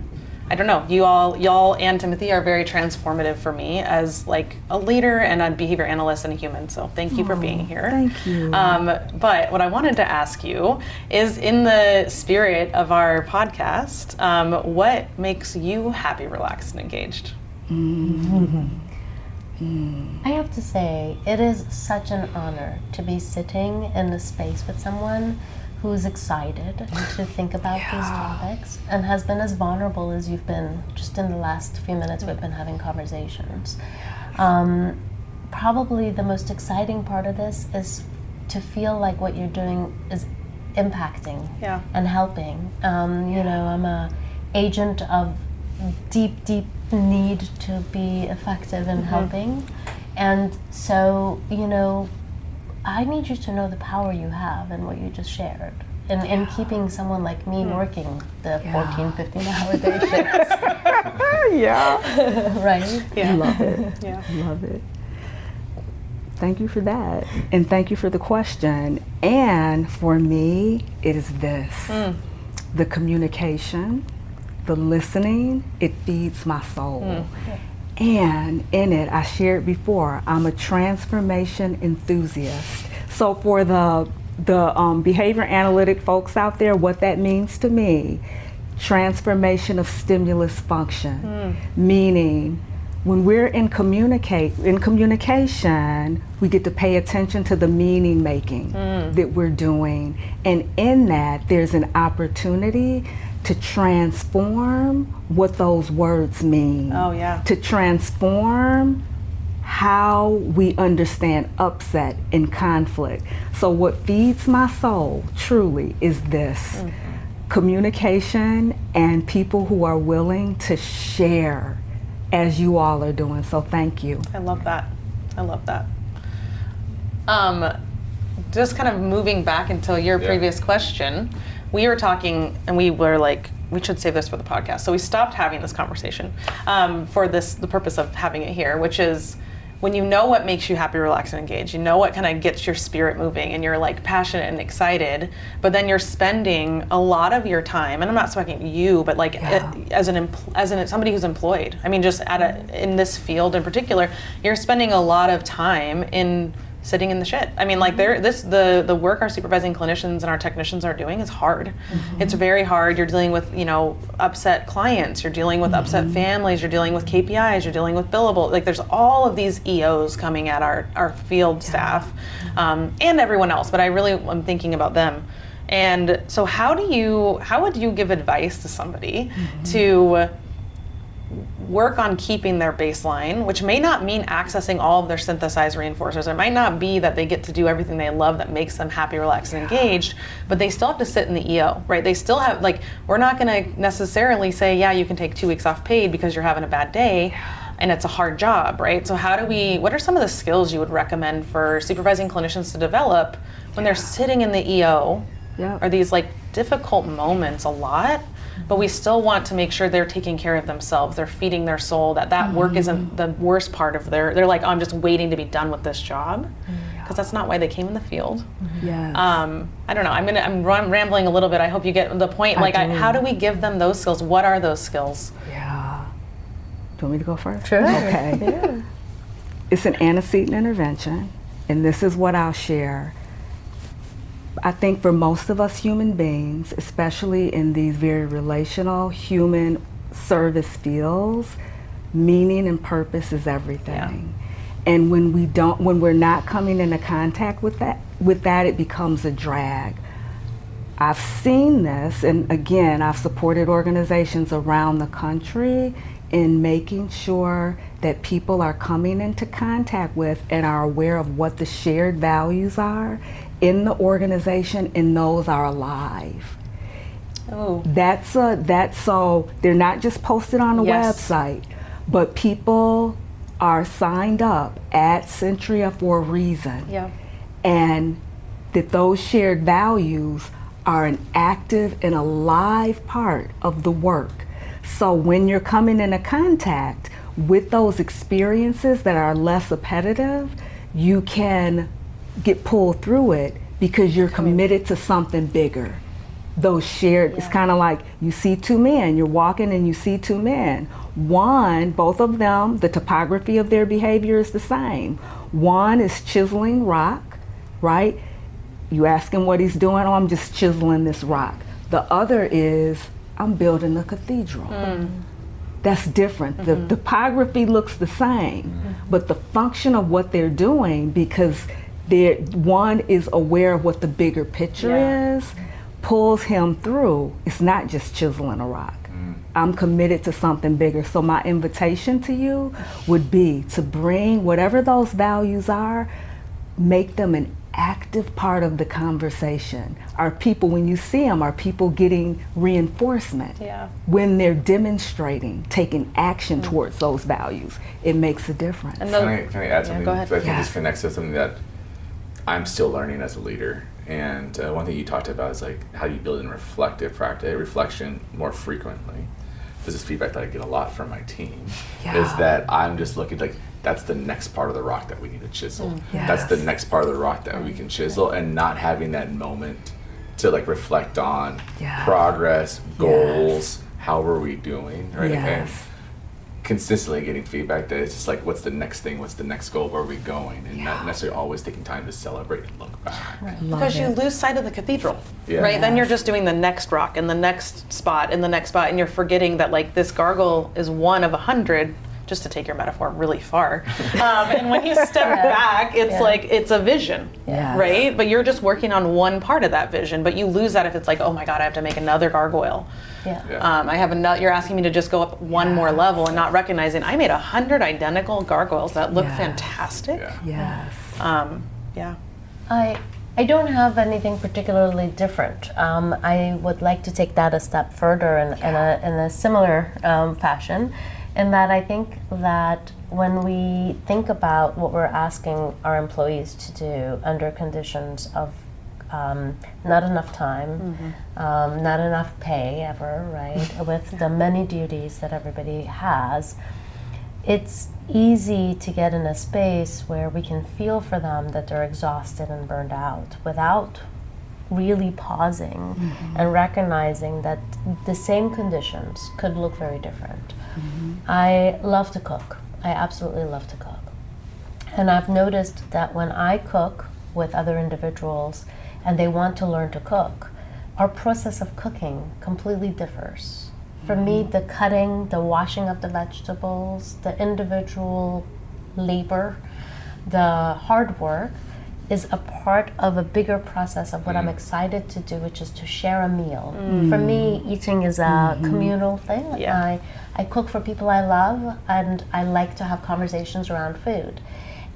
I don't know, y'all and Timothy are very transformative for me as like a leader and a behavior analyst and a human. So thank you for being here. Thank you. But what I wanted to ask you is, in the spirit of our podcast, what makes you happy, relaxed, and engaged? I have to say, it is such an honor to be sitting in a space with someone who's excited to think about these topics and has been as vulnerable as you've been just in the last few minutes we've been having conversations. Probably the most exciting part of this is to feel like what you're doing is impacting and helping. You know, I'm a agent of deep need to be effective in helping. And so, you know, I need you to know the power you have in what you just shared. And in keeping someone like me working the 14, 15-hour day shifts. Right? Yeah. Love it. Yeah. Love it. Thank you for that. And thank you for the question. And for me, it is this. The communication, the listening, it feeds my soul. And in it, I shared before, I'm a transformation enthusiast. So for the behavior analytic folks out there, what that means to me, transformation of stimulus function, meaning when we're in communication, we get to pay attention to the meaning making that we're doing. And in that, there's an opportunity to transform what those words mean. Oh, yeah. To transform how we understand upset and conflict. So what feeds my soul truly is this. Communication and people who are willing to share as you all are doing. So thank you. I love that. I love that. Just kind of moving back into your previous question, we were talking and we were like, we should save this for the podcast. So we stopped having this conversation for the purpose of having it here, which is when you know what makes you happy, relaxed, and engaged, you know what kind of gets your spirit moving and you're like passionate and excited, but then you're spending a lot of your time, and I'm not speaking you, but like as somebody who's employed. I mean, just in this field in particular, you're spending a lot of time in sitting in the shit. I mean, like the work our supervising clinicians and our technicians are doing is hard. It's very hard. You're dealing with, upset clients, you're dealing with upset families, you're dealing with KPIs, you're dealing with billable. Like there's all of these EOs coming at our field staff and everyone else, but I really am thinking about them. And so how would you give advice to somebody to work on keeping their baseline, which may not mean accessing all of their synthesized reinforcers. It might not be that they get to do everything they love that makes them happy, relaxed, and engaged, but they still have to sit in the EO, right? They still have, we're not gonna necessarily say, yeah, you can take 2 weeks off paid because you're having a bad day, and it's a hard job, right? So what are some of the skills you would recommend for supervising clinicians to develop when they're sitting in the EO? Are these difficult moments a lot? But we still want to make sure they're taking care of themselves. They're feeding their soul, that work isn't the worst part of they're like, oh, I'm just waiting to be done with this job. because that's not why they came in the field. Yes. I don't know. I'm rambling a little bit. I hope you get the point. How do we give them those skills? What are those skills? Yeah. Do you want me to go first? Sure. Okay. Yeah. It's an antecedent intervention, and this is what I'll share. I think for most of us human beings, especially in these very relational human service fields, meaning and purpose is everything. And when we're not coming into contact with that, it becomes a drag. I've seen this, and again, I've supported organizations around the country in making sure that people are coming into contact with and are aware of what the shared values are in the organization, and those are alive. Oh. That's so they're not just posted on the website, but people are signed up at Centria for a reason. Yeah. And that those shared values are an active and alive part of the work. So when you're coming into contact with those experiences that are less repetitive, you can get pulled through it because you're committed to something bigger. Those shared, it's kind of like you see two men, you're walking and you see two men. One, both of them, the topography of their behavior is the same. One is chiseling rock, right? You ask him what he's doing, oh, I'm just chiseling this rock. The other is, I'm building a cathedral. That's different. The topography looks the same, but the function of what they're doing, because one is aware of what the bigger picture is, pulls him through. It's not just chiseling a rock. I'm committed to something bigger. So my invitation to you would be to bring whatever those values are, make them an active part of the conversation. Are people, when you see them, are people getting reinforcement? When they're demonstrating, taking action towards those values, it makes a difference. Can I add something? Go ahead. So I think this connects to something that I'm still learning as a leader. And one thing you talked about is like how you build in reflection more frequently. This is feedback that I get a lot from my team. Is that I'm just looking like that's the next part of the rock that we need to chisel. That's the next part of the rock that we can chisel, and not having that moment to like reflect on progress, goals, how are we doing, right? And consistently getting feedback that it's just like, what's the next thing, what's the next goal, where are we going, and not necessarily always taking time to celebrate and look back. Because you lose sight of the cathedral, right? Then you're just doing the next rock and the next spot and the next spot, and you're forgetting that like this gargoyle is one of 100, just to take your metaphor really far. And when you step back, it's like, it's a vision, right? But you're just working on one part of that vision, but you lose that if it's like, oh my God, I have to make another gargoyle. I have you're asking me to just go up one more level and not recognizing I made 100 identical gargoyles that look fantastic. I don't have anything particularly different. I would like to take that a step further in a similar fashion, in that I think that when we think about what we're asking our employees to do under conditions of not enough time, not enough pay ever, right? With the many duties that everybody has, it's easy to get in a space where we can feel for them that they're exhausted and burned out without really pausing and recognizing that the same conditions could look very different. I love to cook. I absolutely love to cook. And I've noticed that when I cook with other individuals and they want to learn to cook, our process of cooking completely differs. For me, the cutting, the washing of the vegetables, the individual labor, the hard work is a part of a bigger process of what I'm excited to do, which is to share a meal. For me, eating is a communal thing. I cook for people I love, and I like to have conversations around food.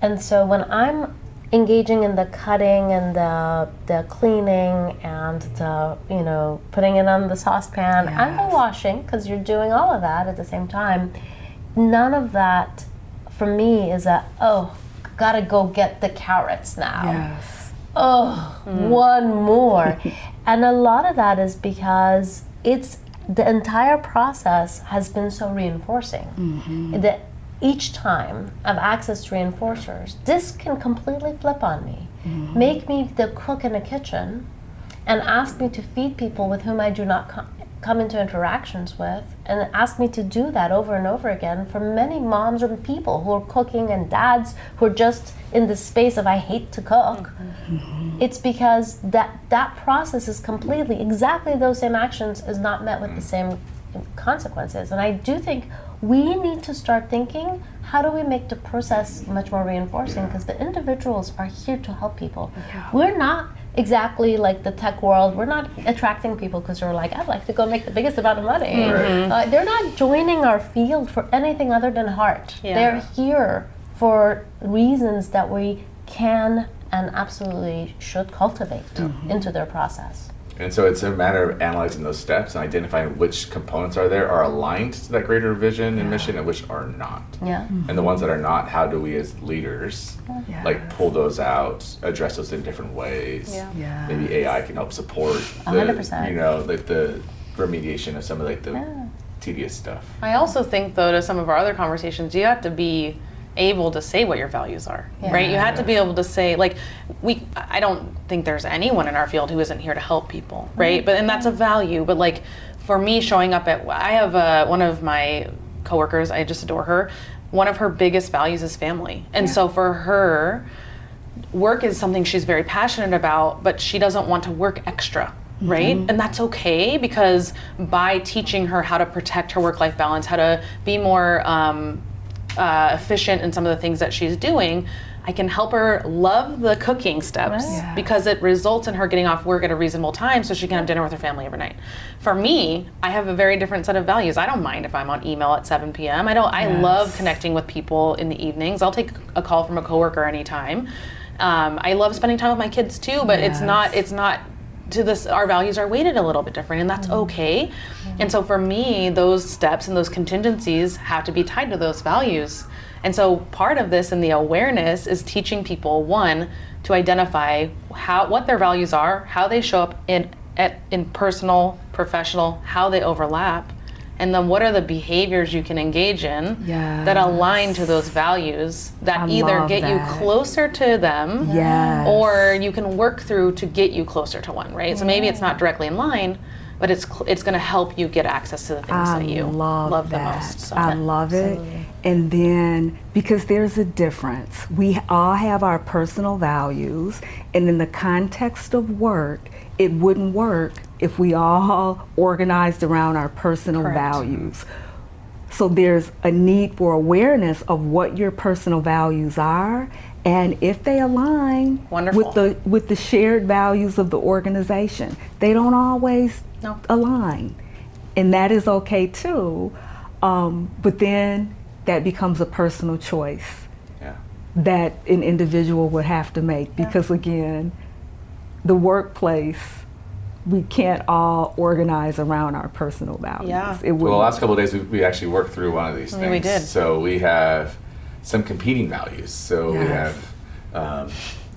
And so when I'm engaging in the cutting and the cleaning and the putting it on the saucepan and the washing, because you're doing all of that at the same time, none of that for me is gotta go get the carrots now. One more. And a lot of that is because the entire process has been so reinforcing. each time I've access to reinforcers, this can completely flip on me, make me the cook in the kitchen, and ask me to feed people with whom I do not come into interactions with, and ask me to do that over and over again for many moms or people who are cooking and dads who are just in the space of I hate to cook. It's because that process is completely, exactly those same actions is not met with the same consequences. And I do think we need to start thinking, how do we make the process much more reinforcing? Because the individuals are here to help people. We're not exactly like the tech world. We're not attracting people because they're like, I'd like to go make the biggest amount of money. They're not joining our field for anything other than heart. They're here for reasons that we can and absolutely should cultivate into their process. And so it's a matter of analyzing those steps and identifying which components are aligned to that greater vision and mission and which are not. And the ones that are not, how do we as leaders like pull those out, address those in different ways? Maybe AI can help support 100%. You know, like the remediation of some of like the tedious stuff. I also think, though, to some of our other conversations, you have to be able to say what your values are, right? You have to be able to say, like, I don't think there's anyone in our field who isn't here to help people, right? And that's a value. But like, for me, showing up I have one of my coworkers, I just adore her. One of her biggest values is family. And so for her, work is something she's very passionate about, but she doesn't want to work extra. Right? And that's okay, because by teaching her how to protect her work-life balance, how to be more efficient in some of the things that she's doing, I can help her love the cooking steps because it results in her getting off work at a reasonable time so she can have dinner with her family every night. For me, I have a very different set of values. I don't mind if I'm on email at 7 p.m. I love connecting with people in the evenings. I'll take a call from a coworker anytime. I love spending time with my kids too, but it's not to this, our values are weighted a little bit different, and that's okay. And so for me, those steps and those contingencies have to be tied to those values. And so part of this and the awareness is teaching people, one, to identify what their values are, how they show up in personal, professional, how they overlap, and then what are the behaviors you can engage in that align to those values that either get you closer to them or you can work through to get you closer to one, right? So maybe it's not directly in line, but it's going to help you get access to the things that you love the most. So. I love it. And then, because there's a difference, we all have our personal values, and in the context of work, it wouldn't work if we all organized around our personal values. So there's a need for awareness of what your personal values are, and if they align with the shared values of the organization. They don't always align, and that is okay too. But then that becomes a personal choice that an individual would have to make, because again, the workplace, we can't all organize around our personal values. Well, the last couple of days we actually worked through one of these things. We did. So we have some competing values. So we have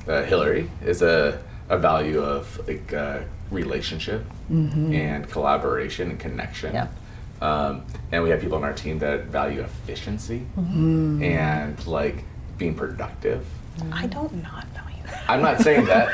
Hillary is a value of like relationship and collaboration and connection. And we have people on our team that value efficiency and like being productive. I don't not value that. I'm not saying that.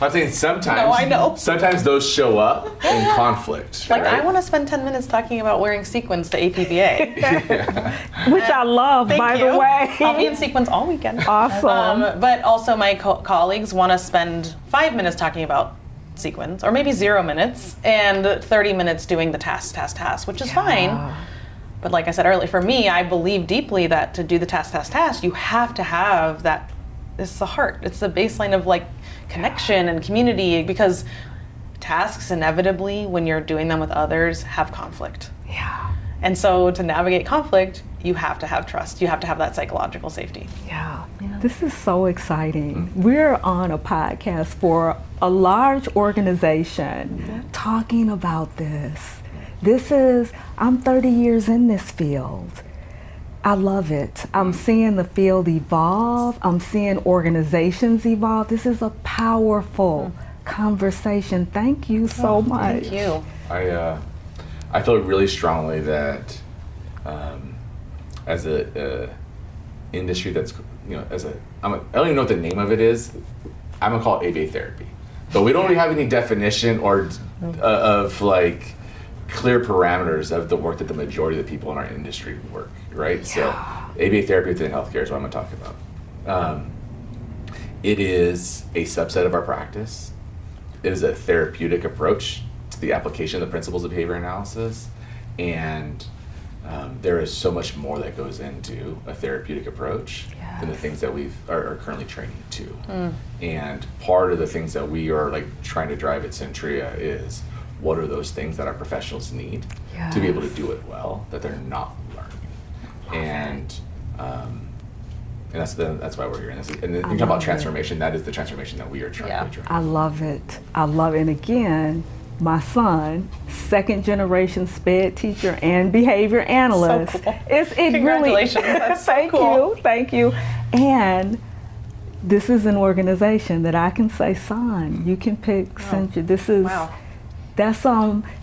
I'm saying sometimes. No, I know. Sometimes those show up in conflict. Like, right? I want to spend 10 minutes talking about wearing sequins to APBA. Which I love, by the way. I'll be in sequins all weekend. Awesome. But also my colleagues want to spend 5 minutes talking about sequins, or maybe 0 minutes, and 30 minutes doing the task, which is fine. But like I said earlier, for me, I believe deeply that to do the task, you have to have that. It's the heart. It's the baseline of like connection and community, because tasks inevitably, when you're doing them with others, have conflict. And so to navigate conflict, you have to have trust. You have to have that psychological safety. This is so exciting. We're on a podcast for a large organization talking about this. I'm 30 years in this field. I love it. I'm seeing the field evolve. I'm seeing organizations evolve. This is a powerful conversation. Thank you so much. Thank you. I feel really strongly that as a industry that's, you know, I don't even know what the name of it is. I'm gonna call it ABA therapy, but we don't really have any definition or of like clear parameters of the work that the majority of the people in our industry work, right? So ABA therapy within healthcare is what I'm gonna talk about. It is a subset of our practice. It is a therapeutic approach to the application of the principles of behavior analysis, and there is so much more that goes into a therapeutic approach than the things that we are currently training to. And part of the things that we are like trying to drive at Centria is what are those things that our professionals need to be able to do it well that they're not learning. And that's why we're here. And then you talk about transformation. That is the transformation that we are trying to drive. I love it. And again, my son, second generation SPED teacher and behavior analyst. So cool. Congratulations. That's so cool. Thank you. And this is an organization that I can say, son, you can pick Centria. This is, that's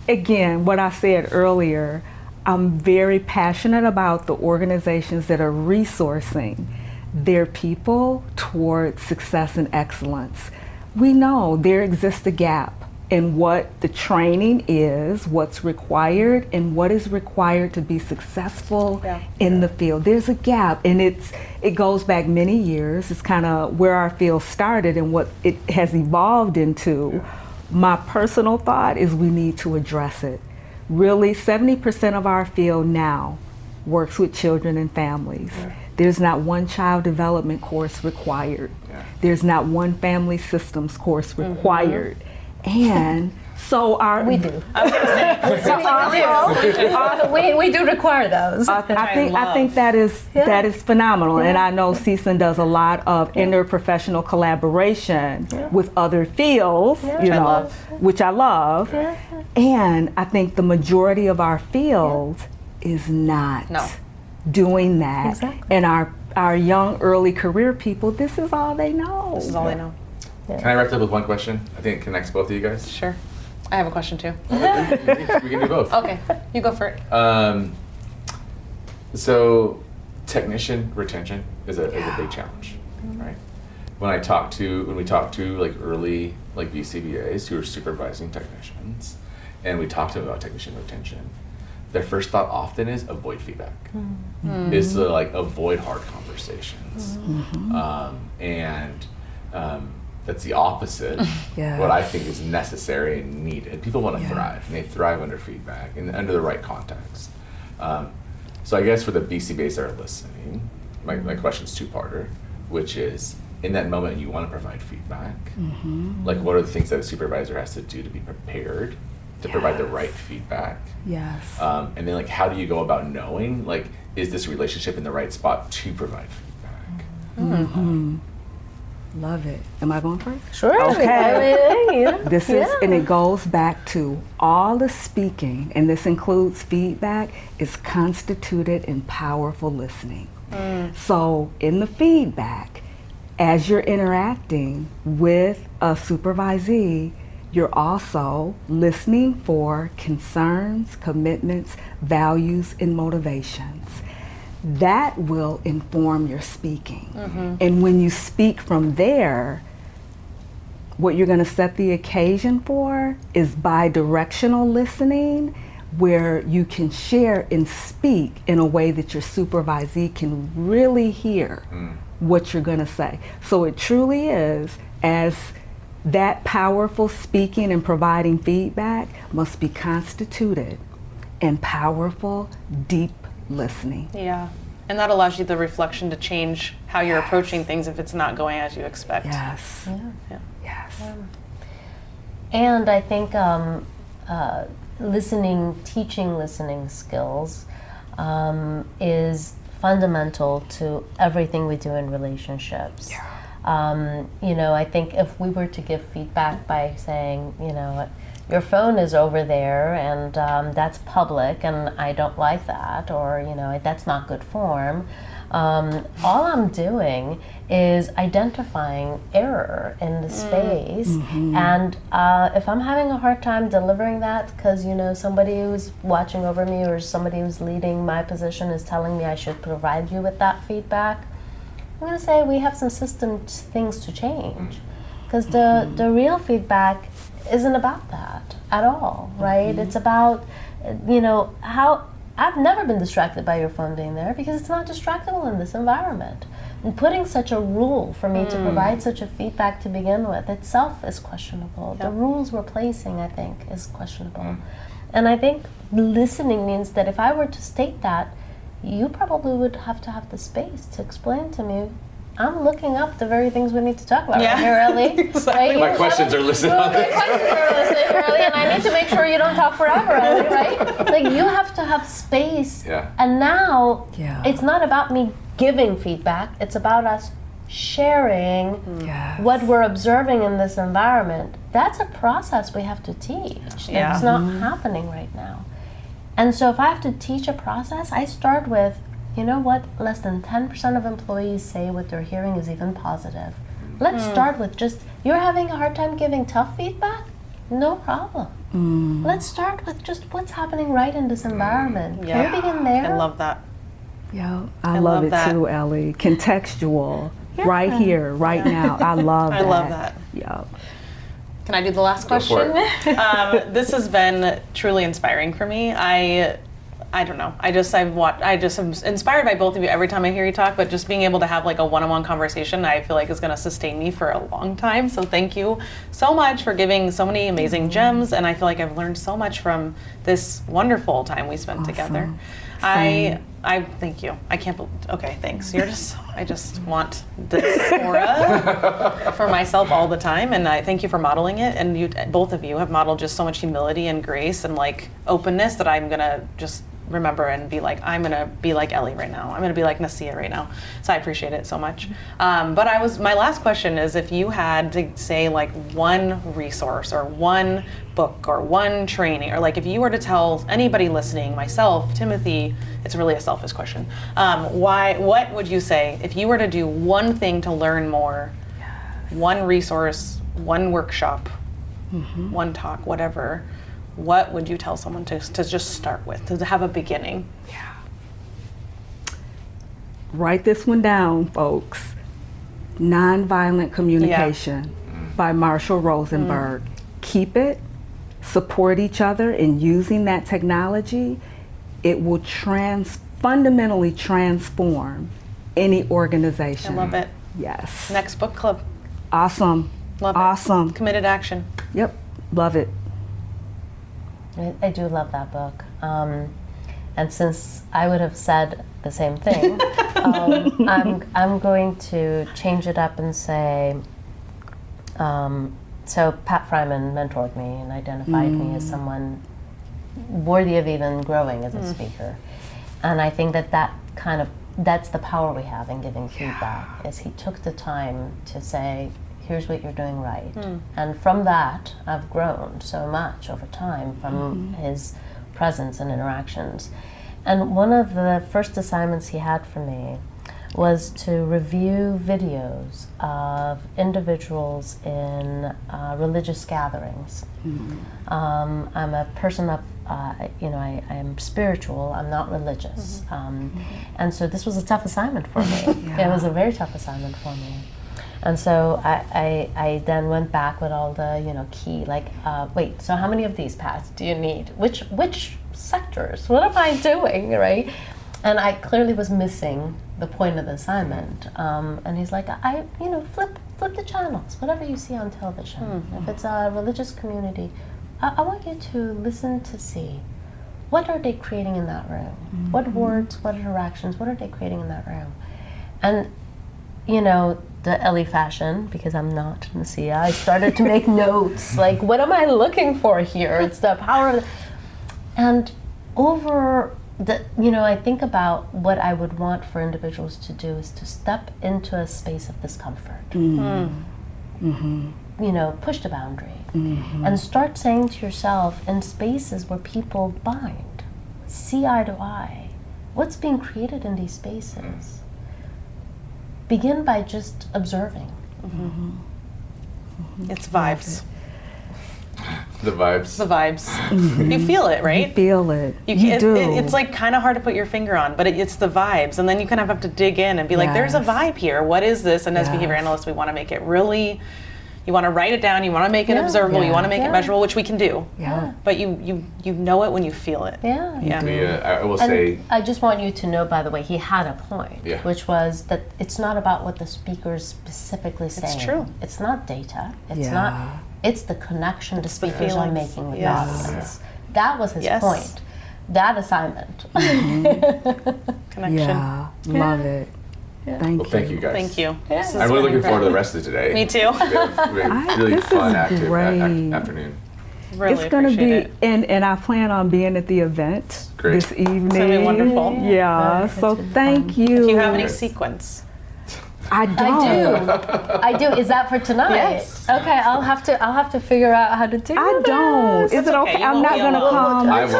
again, what I said earlier, I'm very passionate about the organizations that are resourcing their people towards success and excellence. We know there exists a gap in what the training is, what's required, and what is required to be successful in the field. There's a gap, and it goes back many years. It's kind of where our field started and what it has evolved into. My personal thought is we need to address it. Really, 70% of our field now works with children and families. There's not one child development course required. There's not one family systems course required. And so we do. We do require those. I think that is phenomenal, and I know CSUN does a lot of interprofessional collaboration with other fields, which I love. And I think the majority of our field is not doing that. Exactly. And our young early career people, this is all they know. This is all they know. Can I wrap up with one question? I think it connects both of you guys. Sure. I have a question too. We can do both. Okay, you go for it. So technician retention is a big challenge, right? When we talk to like early like BCBAs who are supervising technicians, and we talk to them about technician retention, their first thought often is avoid feedback. Is to like avoid hard conversations, and that's the opposite. What I think is necessary and needed. People want to thrive, and they thrive under feedback and under the right context. So I guess for the BCBAs that are listening, my question's two-parter, which is, in that moment you want to provide feedback, like what are the things that a supervisor has to do to be prepared to provide the right feedback? And then like how do you go about knowing, like, is this relationship in the right spot to provide feedback? Love it. Am I going first? Sure. Okay. This is, and it goes back to all the speaking, and this includes feedback, is constituted in powerful listening. So in the feedback, as you're interacting with a supervisee, you're also listening for concerns, commitments, values, and motivations. That will inform your speaking. And when you speak from there, what you're going to set the occasion for is bi-directional listening, where you can share and speak in a way that your supervisee can really hear what you're going to say. So it truly is, as that powerful speaking and providing feedback must be constituted in powerful, deep listening. Yeah, and that allows you the reflection to change how you're approaching things if it's not going as you expect. Yes. Yes. And I think teaching listening skills is fundamental to everything we do in relationships. I think if we were to give feedback by saying, your phone is over there and that's public and I don't like that, or that's not good form. All I'm doing is identifying error in the space, and if I'm having a hard time delivering that because somebody who's watching over me or somebody who's leading my position is telling me I should provide you with that feedback, I'm going to say we have some system things to change, because the real feedback isn't about that at all, right? It's about how I've never been distracted by your phone being there, because it's not distractible in this environment. And putting such a rule for me to provide such a feedback to begin with itself is questionable. The rules we're placing, I think, is questionable. And I think listening means that if I were to state that, you probably would have to have the space to explain to me, I'm looking up the very things we need to talk about right here, Ellie. Exactly. Right? My questions are listed on My questions are listed, Ellie, and I need to make sure you don't talk forever, Ellie, right? Like, you have to have space. Yeah. And now, it's not about me giving feedback, it's about us sharing what we're observing in this environment. That's a process we have to teach. That's not happening right now. And so if I have to teach a process, I start with, less than 10% of employees say what they're hearing is even positive. Let's start with just, you're having a hard time giving tough feedback? No problem. Let's start with just what's happening right in this environment. Can we begin there? I love that. Yeah, I love it that. Too, Ellie. Contextual, right here, right now. I love that. I love that. Yeah. Can I do the last question? This has been truly inspiring for me. I don't know. I just am inspired by both of you every time I hear you talk, but just being able to have like a one-on-one conversation, I feel like is going to sustain me for a long time. So thank you so much for giving so many amazing gems, and I feel like I've learned so much from this wonderful time we spent together. I thank you. I can't believe, okay, thanks. I just want this aura for myself all the time, and I thank you for modeling it, and you, both of you have modeled just so much humility and grace and like openness that I'm gonna just remember and be like, I'm gonna be like Ellie right now. I'm gonna be like Nasiah right now. So I appreciate it so much. But my last question is, if you had to say like one resource or one book or one training, or like if you were to tell anybody listening, myself, Timothy, it's really a selfish question. What would you say if you were to do one thing to learn more, one resource, one workshop, one talk, whatever, what would you tell someone to just start with, to have a beginning? Yeah. Write this one down, folks. Nonviolent Communication by Marshall Rosenberg. Keep it, support each other in using that technology. It will fundamentally transform any organization. I love it. Yes. Next book club. Awesome. Love it. Awesome. Committed action. Yep. Love it. I do love that book. And since I would have said the same thing, I'm going to change it up and say, so Pat Fryman mentored me and identified me as someone worthy of even growing as a speaker. And I think that's the power we have in giving feedback, is he took the time to say, here's what you're doing right. And from that, I've grown so much over time from his presence and interactions. And one of the first assignments he had for me was to review videos of individuals in religious gatherings. I'm a person of, I am spiritual, I'm not religious. And so this was a tough assignment for me. It was a very tough assignment for me. And so I then went back with all the key, like, wait, so how many of these paths do you need? Which sectors? What am I doing, right? And I clearly was missing the point of the assignment. And he's like, flip the channels, whatever you see on television. If it's a religious community, I want you to listen to see, what are they creating in that room? What words, what interactions, what are they creating in that room? And the Ellie fashion, because I'm not Nasiah, I started to make notes, like, what am I looking for here? It's the power of and over I think about what I would want for individuals to do is to step into a space of discomfort. push the boundary and start saying to yourself, in spaces where people bind, see eye to eye, what's being created in these spaces? Begin by just observing. It's vibes. The vibes. The vibes. You feel it, right? You feel it. You do. It's like kind of hard to put your finger on, but it's the vibes. And then you kind of have to dig in and be like, there's a vibe here. What is this? And as behavior analysts, we want to make it really, you want to write it down, you want to make it observable, you want to make it measurable, which we can do. Yeah. But you know it when you feel it. I will And say, I just want you to know, by the way, he had a point, Yeah. which was that it's not about what the speaker is specifically saying. It's true. It's not data. It's Yeah. not. It's the connection the speakers are feelings. making with Yes. the audience. That was his Yes. point. That assignment. Connection. Yeah. Love it. Thank well, thank you guys. Thank you. This is I'm really looking great. forward to the rest of today. Me too. Really this fun, is active great. afternoon. Really It's going to appreciate be, it. and I plan on being at the event Great. this evening. It's gonna be wonderful. Yeah, so thank you. Do you have any sequence? I don't. I do. Is that for tonight? Yes. Okay, I'll have to figure out how to do I that. don't. Is That's it okay. okay? You I'm won't not be going to alone. come. I won't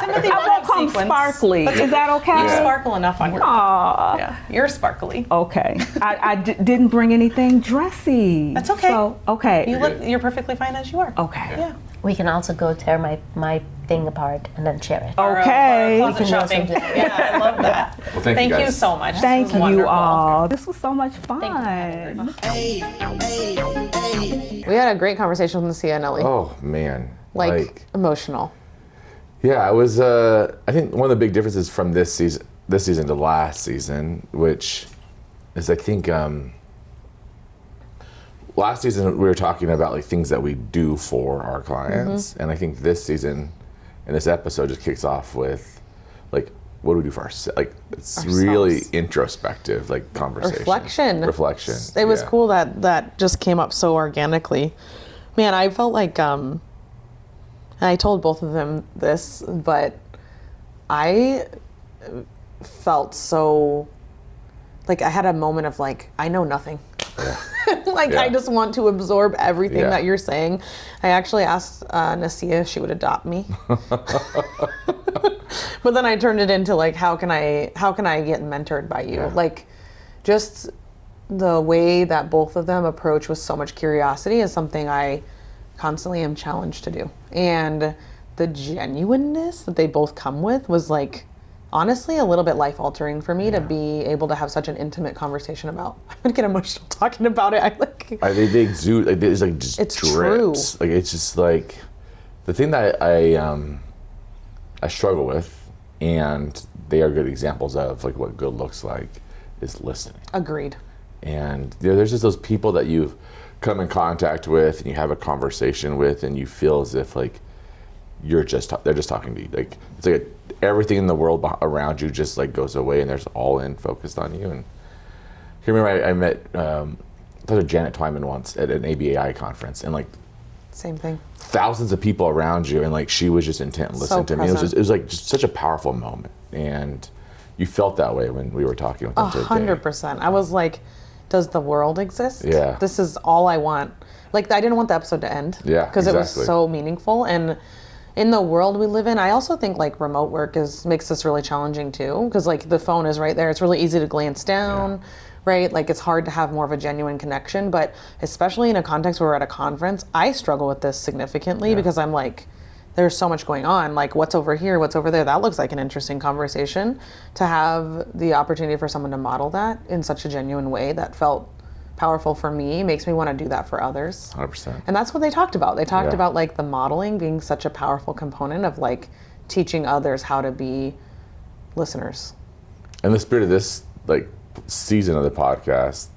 Timothy I won't won't have come sequence. sparkly. Is that okay? You sparkle enough on your. Aw. Yeah, you're sparkly. Okay. I didn't bring anything dressy. That's okay. So, okay. You're perfectly fine as you are. Okay. Yeah. We can also go tear my thing apart and then share it. Okay. Or closet We can shopping. also do that. Yeah, I love that. Well, thank you guys. so much. Thank This you was wonderful. all. This was so much fun. We had a great conversation with Nasiah and Ellie. Oh man, like emotional. yeah, I was. I think one of the big differences from this season to last season, which is I think last season we were talking about like things that we do for our clients, and I think this season and this episode just kicks off with like what do we do for ourselves? Like it's really introspective, like conversation, reflection. It was Yeah. cool that just came up so organically. Man, I felt like and I told both of them this, but I felt so like I had a moment of like I know nothing. Like Yeah. I just want to absorb everything Yeah. that you're saying. I actually asked Nasiah if she would adopt me. But then I turned it into like how can I get mentored by you? Yeah. Like just the way that both of them approach with so much curiosity is something I constantly am challenged to do. And the genuineness that they both come with was like honestly a little bit life altering for me to be able to have such an intimate conversation about. I'm gonna get emotional talking about it. They exude like it's like just It's drips. true. Like it's just like the thing that I struggle with, and they are good examples of like what good looks like is listening. Agreed. And there's just those people that you've come in contact with and you have a conversation with, and you feel as if like they're just talking to you. Like it's like everything in the world around you just like goes away, and there's all in focused on you. And I remember I met Dr. Janet Twyman once at an ABAI conference, and like Same thing. thousands of people around you, and like she was just intent and listening to me. present. It was like just such a powerful moment, and you felt that way when we were talking with them today. 100%. I was like, does the world exist? Yeah. This is all I want. Like I didn't want the episode to end. Yeah, Because it was exactly. so meaningful. And in the world we live in, I also think like remote work makes this really challenging too. Because like the phone is right there. It's really easy to glance down. Right? Like it's hard to have more of a genuine connection, but especially in a context where we're at a conference, I struggle with this significantly because I'm like, there's so much going on. Like what's over here, what's over there? That looks like an interesting conversation. To have the opportunity for someone to model that in such a genuine way that felt powerful for me makes me want to do that for others. 100%. And that's what they talked about. They talked Yeah. about like the modeling being such a powerful component of like teaching others how to be listeners. And the spirit of this like season of the podcast,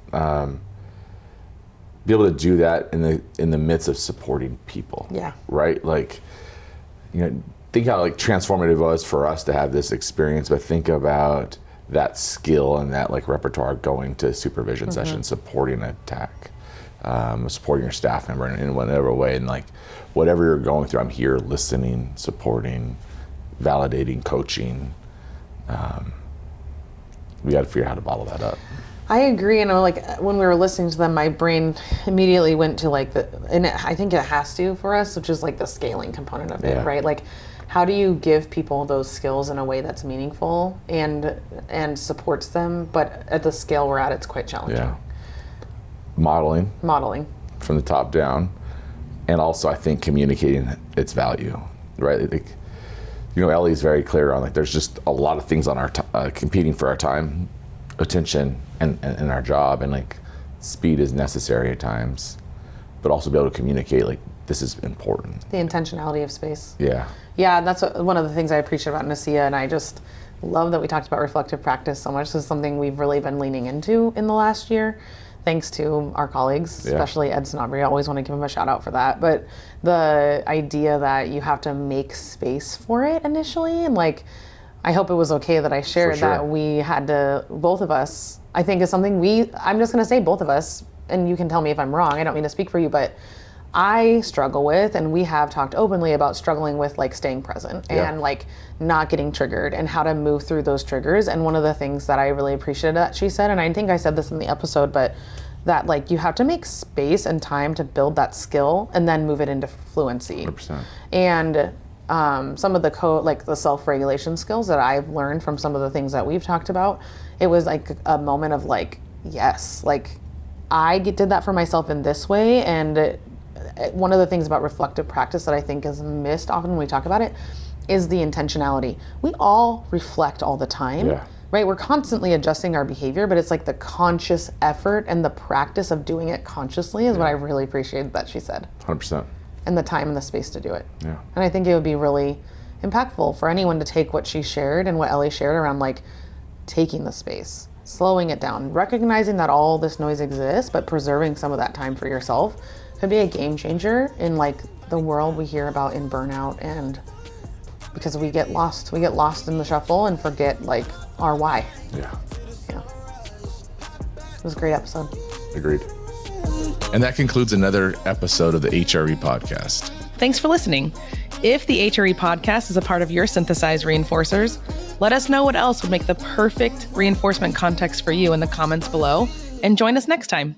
be able to do that in the midst of supporting people. Yeah. Right? Like, you know, think how like transformative it was for us to have this experience, but think about that skill and that like repertoire going to supervision sessions, supporting a tech, supporting your staff member in whatever way, and like whatever you're going through, I'm here listening, supporting, validating, coaching. we got to figure out how to bottle that up. I agree. And like when we were listening to them, my brain immediately went to like and I think it has to for us, which is like the scaling component of it, right? Like, how do you give people those skills in a way that's meaningful and supports them, but at the scale we're at, it's quite challenging. Yeah. Modeling from the top down, and also I think communicating its value, right? Like, Ellie's very clear on like there's just a lot of things on our competing for our time, attention, and our job, and like speed is necessary at times, but also be able to communicate like this is important. The intentionality of space. Yeah, that's one of the things I appreciate about Nasiah, and I just love that we talked about reflective practice so much. This is something we've really been leaning into in the last year, thanks to our colleagues, especially Ed Sanabria. I always want to give him a shout out for that. But the idea that you have to make space for it initially, and like, I hope it was okay that I shared that we had to, both of us, I think is something I'm just going to say both of us, and you can tell me if I'm wrong, I don't mean to speak for you, but I struggle with, and we have talked openly about struggling with like staying present and like not getting triggered and how to move through those triggers. And one of the things that I really appreciated that she said, and I think I said this in the episode, but that like you have to make space and time to build that skill and then move it into fluency. 100%. And some of the the self-regulation skills that I've learned from some of the things that we've talked about, it was like a moment of like, yes, like I did that for myself in this way. And one of the things about reflective practice that I think is missed often when we talk about it is the intentionality. We all reflect all the time, right? We're constantly adjusting our behavior, but it's like the conscious effort and the practice of doing it consciously is what I really appreciated that she said. 100%. And the time and the space to do it. Yeah. And I think it would be really impactful for anyone to take what she shared and what Ellie shared around like taking the space, slowing it down, recognizing that all this noise exists, but preserving some of that time for yourself could be a game changer in like the world we hear about in burnout, and because we get lost in the shuffle and forget like our why. Yeah. It was a great episode. Agreed. And that concludes another episode of the HRE podcast. Thanks for listening. If the HRE podcast is a part of your synthesized reinforcers, let us know what else would make the perfect reinforcement context for you in the comments below, and join us next time.